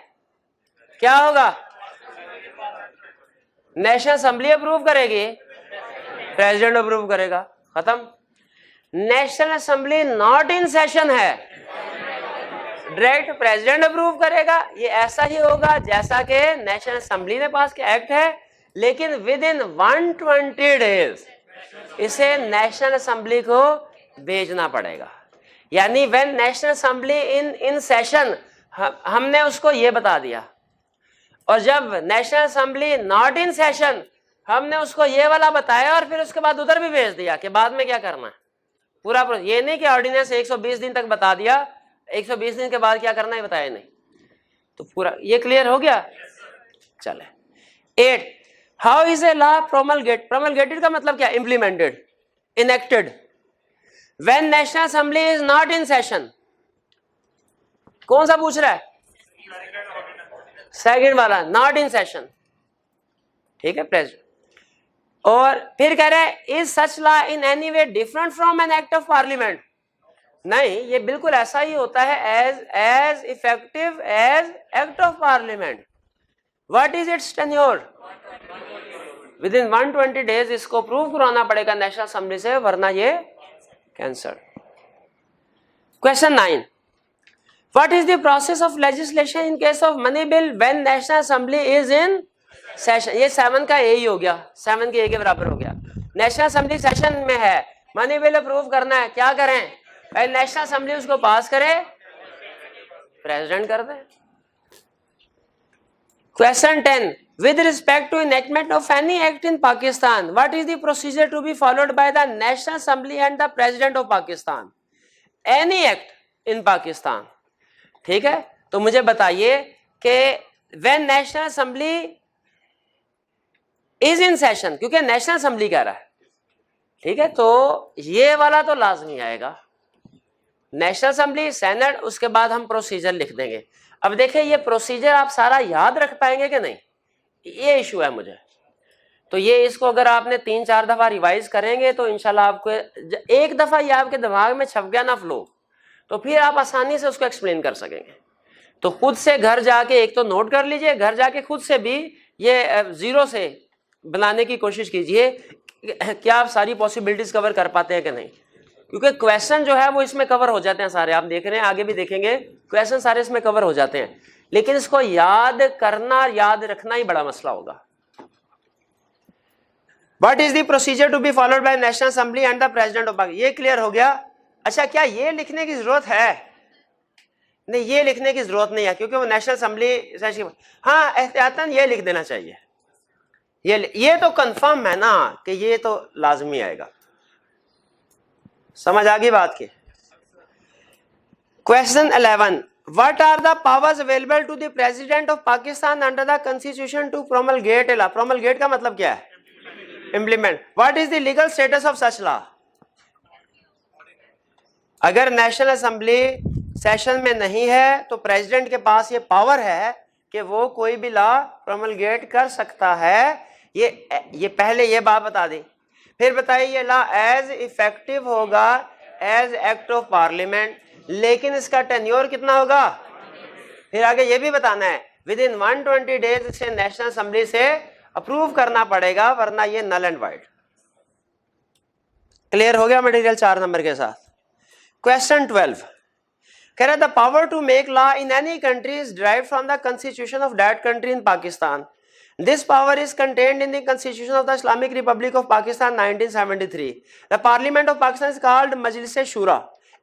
क्या होगा? नेशनल असेंबली अप्रूव करेगी, प्रेसिडेंट अप्रूव करेगा, खत्म। National assembly not in session है, डायरेक्ट प्रेसिडेंट अप्रूव करेगा। ये ऐसा ही होगा जैसा कि नेशनल असेंबली ने पास किया एक्ट है, लेकिन विद इन 120 डेज इसे नेशनल असेंबली को भेजना पड़ेगा। यानी when national assembly in session, हमने उसको ये बता दिया, और जब national assembly not in session हमने उसको ये वाला बताया, और फिर उसके बाद उधर भी भेज दिया कि बाद में क्या करना है पूरा। ये नहीं कि ऑर्डिनेंस 120 दिन तक बता दिया, 120 दिन के बाद क्या करना है बताया नहीं, तो पूरा ये क्लियर हो गया। चले 8 how is a law promulgate. Promulgated का मतलब क्या? Implemented, enacted when national assembly is not in session. कौन सा पूछ रहा है? सेकंड वाला, नॉट इन सेशन। ठीक है प्रेसिडेंट। और फिर कह रहे हैं is such law in any way different from an act of parliament. नहीं, ये बिल्कुल ऐसा ही होता है, as effective as act of parliament. What is its tenure? Within 120 days इसको प्रूव कराना पड़ेगा नेशनल असेंबली से, वरना ये cancel. Question 9 What is the process of legislation in case of money bill when National Assembly is in session? ये 7 का ए ही हो गया, 7 के ए के बराबर हो गया। नेशनल असेंबली सेशन में है, मनी बिल अप्रूव करना है, क्या करें भाई? नेशनल असेंबली उसको पास करे, प्रेसिडेंट कर दे। Question 10. With respect to enactment of any act in Pakistan, what is the procedure to be followed by the National Assembly and the President of Pakistan? Any act in Pakistan. ठीक है, तो मुझे बताइए कि when National Assembly is in session, क्योंकि national assembly कह रहा है, ठीक है, तो ये वाला तो लाजमी आएगा, नेशनल असेंबली, सेनेट, उसके बाद हम प्रोसीजर लिख देंगे। अब देखें ये प्रोसीजर आप सारा याद रख पाएंगे कि नहीं, ये इशू है मुझे। तो ये इसको अगर आपने 3-4 दफा रिवाइज करेंगे तो इंशाल्लाह आपको एक दफा ये आपके दिमाग में छप गया ना फ्लो, तो फिर आप आसानी से उसको एक्सप्लेन कर सकेंगे। तो खुद से घर जाके एक तो नोट कर लीजिए, घर जाके खुद से भी ये जीरो से बनाने की कोशिश कीजिए, क्या आप सारी पॉसिबिलिटीज कवर कर पाते हैं कि नहीं, क्योंकि क्वेश्चन जो है वो इसमें कवर हो जाते हैं सारे, आप देख रहे हैं आगे भी देखेंगे क्वेश्चन सारे इसमें कवर हो जाते हैं, लेकिन इसको याद करना, याद रखना ही बड़ा मसला होगा। What is the procedure to be followed by National Assembly and the President of Pakistan? ये क्लियर हो गया। अच्छा, क्या ये लिखने की जरूरत है? नहीं, ये लिखने की जरूरत नहीं है, क्योंकि वो नेशनल असेंबली, हाँ एहतियातन ये लिख देना चाहिए, ये तो कंफर्म है ना कि ये तो लाजमी आएगा। समझ आ गई बात की? Question 11. What are the powers available to the President of Pakistan under the Constitution to promulgate a law? Promulgate का मतलब क्या है? Implement. What is the legal status of such law? अगर नेशनल असेंबली सेशन में नहीं है तो president के पास ये पावर है कि वो कोई भी लॉ प्रोमलगेट कर सकता है। ये पहले ये बात बता दी, फिर बताइए ये लॉ एज इफेक्टिव होगा एज एक्ट ऑफ पार्लियामेंट, लेकिन इसका टेन्योर कितना होगा? फिर आगे ये भी बताना है विद इन 120 डेज इसे नेशनल असेंबली से अप्रूव करना पड़ेगा, वरना ये नल एंड वाइड। क्लियर हो गया मटेरियल 4 नंबर के साथ। क्वेश्चन 12 कह रहा the power to make law in any country is derived from the constitution of that country in Pakistan. This power is contained in the Constitution of the Islamic Republic of Pakistan 1973. The Parliament of Pakistan is called Majlis-e-Shura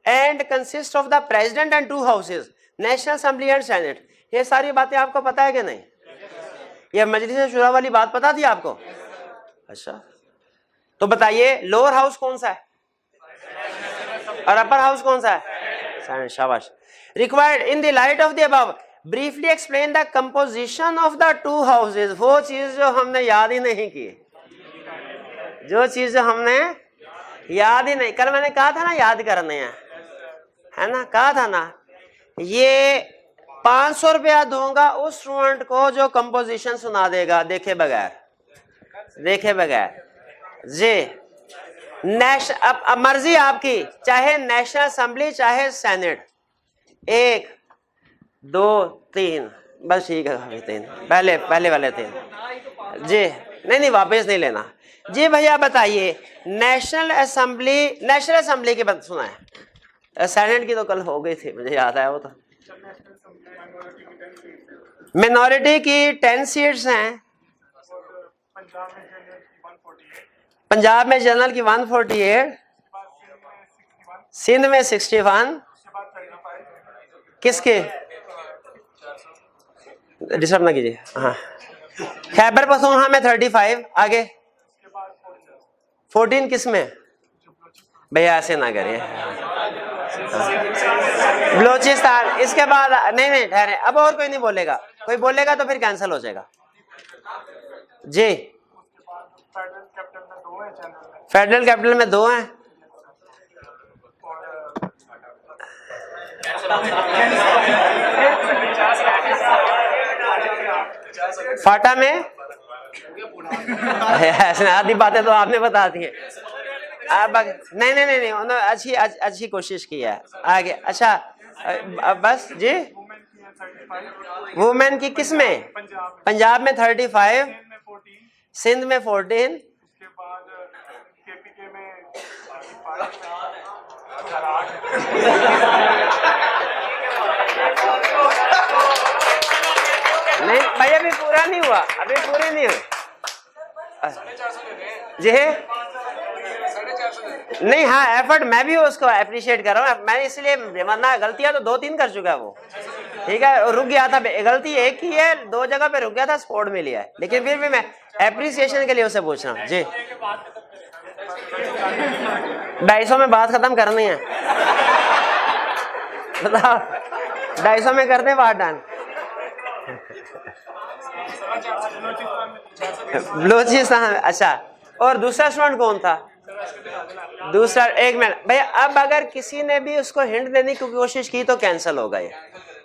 and consists of the President and 2 houses, National Assembly and Senate. ये सारी बातें आपको पता है कि नहीं? ये मजलिस-ए-शूरा वाली बात पता थी आपको? अच्छा, तो बताइए लोअर हाउस कौन सा है और अपर हाउस कौन सा है? शाबाश। Required in the light of the above. Briefly explain the composition of the 2 houses. वो चीज जो हमने याद ही नहीं की, जो चीज हमने याद ही नहीं, कल मैंने कहा था ना याद करने हैं, है ना, कहा था ना। ये 500 रुपया दूंगा उस स्टूडेंट को जो कंपोजिशन सुना देगा देखे बगैर जी। अब मर्जी आपकी, चाहे नेशनल असेंबली चाहे सेनेट, 1 2 3 बस ठीक है, 3 पहले वाले 3 जी। नहीं वापस नहीं लेना जी। भैया बताइए नेशनल असेंबली की बात सुना है, सेनेट की तो कल हो गई थी, मुझे याद आया वो तो। मिनॉरिटी की 10 सीट्स हैं, पंजाब में जनरल की 148, सिंध में 61, किसके डिस्टर्ब ना कीजिए, हाँ, खैबर पख्तूनख्वा में 35, आगे 14 किस में? भैया ऐसे ना करिए, बलोचिस्तान, इसके बाद नहीं ठहरे, अब और कोई नहीं बोलेगा, कोई बोलेगा तो फिर कैंसिल हो जाएगा जी। फेडरल कैपिटल में 2 हैं, फाटा में ऐसे आधी बातें तो आपने बता दी है। अब नहीं उन्होंने अच्छी कोशिश की है आगे। अच्छा बस जी। वुमेन की किस में? पंजाब में 35, सिंध में 14, नहीं भाई अभी पूरा नहीं हुआ, अभी पूरे नहीं हुए जी। नहीं हाँ एफर्ट मैं भी उसको अप्रिशिएट कर रहा हूँ, मैं इसलिए, वरना गलतियां तो 2-3 कर चुका है वो, ठीक है, रुक गया था, गलती एक ही है, 2 जगह पे रुक गया था, स्पोर्ट में लिया है, लेकिन फिर भी मैं अप्रिसिएशन के लिए उसे पूछ रहा हूँ जी। 250 में बात खत्म करनी है, बताओ 250 में करते हैं बात डान। बलूचिस्तान, अच्छा। और दूसरा स्टूडेंट कौन था? दूसरा, 1 मिनट भैया, अब अगर किसी ने भी उसको हिंट देने की कोशिश की तो कैंसिल होगा ये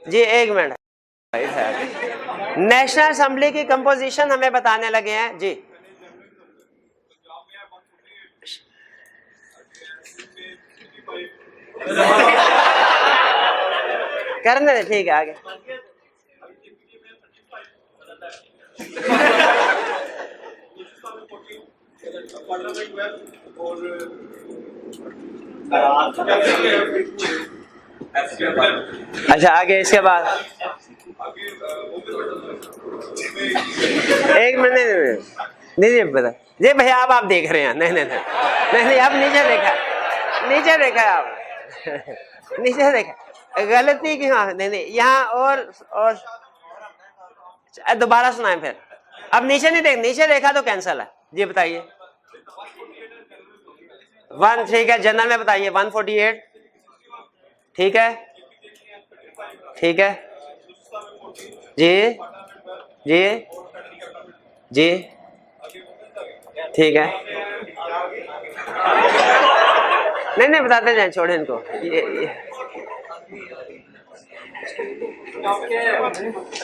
जी। 1 मिनट। नेशनल असेंबली की कंपोजिशन हमें बताने लगे हैं जी। करने दे, ठीक है आगे। अच्छा आगे इसके बाद 1 मिनट नहीं बता जी भैया, अब आप देख रहे हैं, नहीं आप नीचे देखा आप नीचे देखा, गलती की, हाँ नहीं यहाँ और दोबारा सुनाएं फिर। अब नीचे नहीं नीचे देखा तो कैंसल है जी। बताइए 1, ठीक है, जनरल में बताइए 148, ठीक है जी ठीक है, नहीं बताते जाए, छोड़े इनको।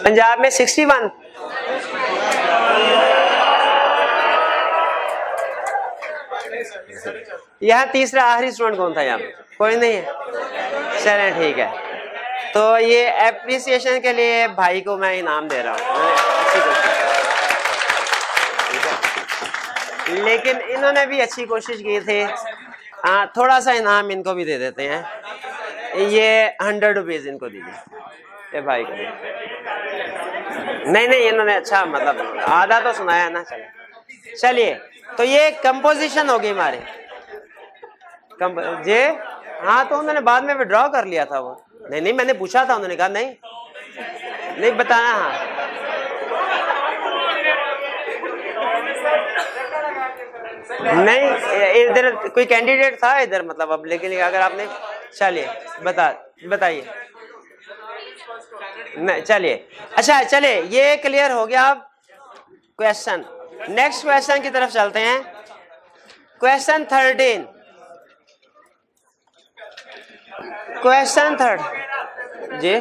पंजाब में 61, यहाँ तीसरा आखिरी स्टूडेंट कौन था? यहाँ कोई नहीं है, चलें ठीक है। तो ये एप्रिसिएशन के लिए भाई को मैं इनाम दे रहा हूँ, लेकिन इन्होंने भी अच्छी कोशिश की थी। हाँ थोड़ा सा इनाम इनको भी दे देते हैं, ये 100 रुपीज इनको दीजिए, भाई को। नहीं इन्होंने अच्छा, मतलब आधा तो सुनाया ना। चलिए तो ये कंपोजिशन होगी हमारी जी। हाँ तो उन्होंने बाद में विड्रॉ कर लिया था वो। नहीं मैंने पूछा था, उन्होंने कहा नहीं बताना। हाँ नहीं इधर कोई कैंडिडेट था इधर, मतलब अब, लेकिन अगर आपने, चलिए बताइए नहीं, चलिए अच्छा, चलिए ये क्लियर हो गया। अब क्वेश्चन, नेक्स्ट क्वेश्चन की तरफ चलते हैं। क्वेश्चन 13 जी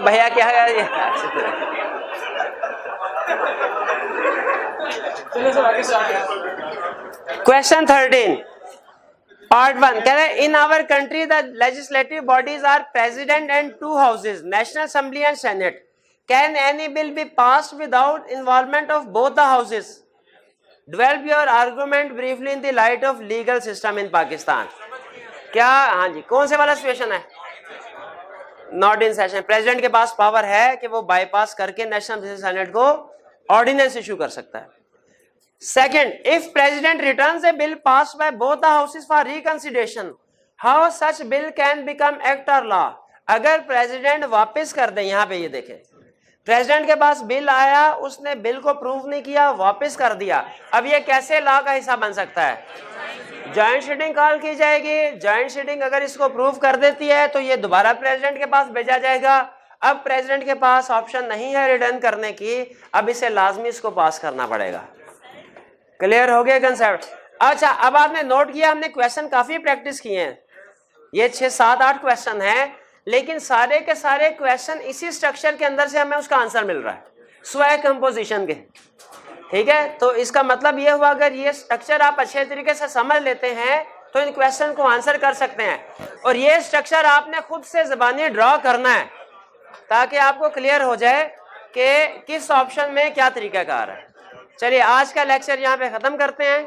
भैया क्या है ये? क्वेश्चन 13 पार्ट 1 कह रहे हैं, in our country the legislative bodies are president and 2 houses, national assembly and senate. Can any bill be passed without involvement of both the houses? Develop your argument briefly in the light of legal system in Pakistan. क्या, हाँ जी, कौन से वाला situation है? Not in session. President के पास power है कि वो बाईपास करके नेशनल सेनेट को ऑर्डिनेंस इशू कर सकता है। Second, if president returns A bill passed by both the houses for reconsideration, how such bill can become act और लॉ? अगर प्रेसिडेंट वापस कर दे, यहाँ पे ये देखें, प्रेसिडेंट के पास बिल आया, उसने बिल को प्रूव नहीं किया, वापस कर दिया, अब ये कैसे लॉ का हिस्सा बन सकता है? जॉइंट सीटिंग कॉल की जाएगी। जॉइंट सीटिंग अगर इसको प्रूव कर देती है तो ये दोबारा प्रेसिडेंट के पास भेजा जाएगा। अब प्रेसिडेंट के पास ऑप्शन नहीं है रिटर्न करने की, अब इसे लाजमी इसको पास करना पड़ेगा। क्लियर हो गया कंसेप्ट? अच्छा, अब आपने नोट किया, हमने क्वेश्चन काफी प्रैक्टिस किए हैं, ये 6, 7, 8 क्वेश्चन हैं, लेकिन सारे के सारे क्वेश्चन इसी स्ट्रक्चर के अंदर से हमें उसका आंसर मिल रहा है, स्वयं कंपोजिशन के। ठीक है, तो इसका मतलब ये हुआ, अगर ये स्ट्रक्चर आप अच्छे तरीके से समझ लेते हैं तो इन क्वेश्चन को आंसर कर सकते हैं। और ये स्ट्रक्चर आपने खुद से ज़बानी ड्रॉ करना है ताकि आपको क्लियर हो जाए कि किस ऑप्शन में क्या तरीकाकार है। चलिए आज का लेक्चर यहाँ पे ख़त्म करते हैं।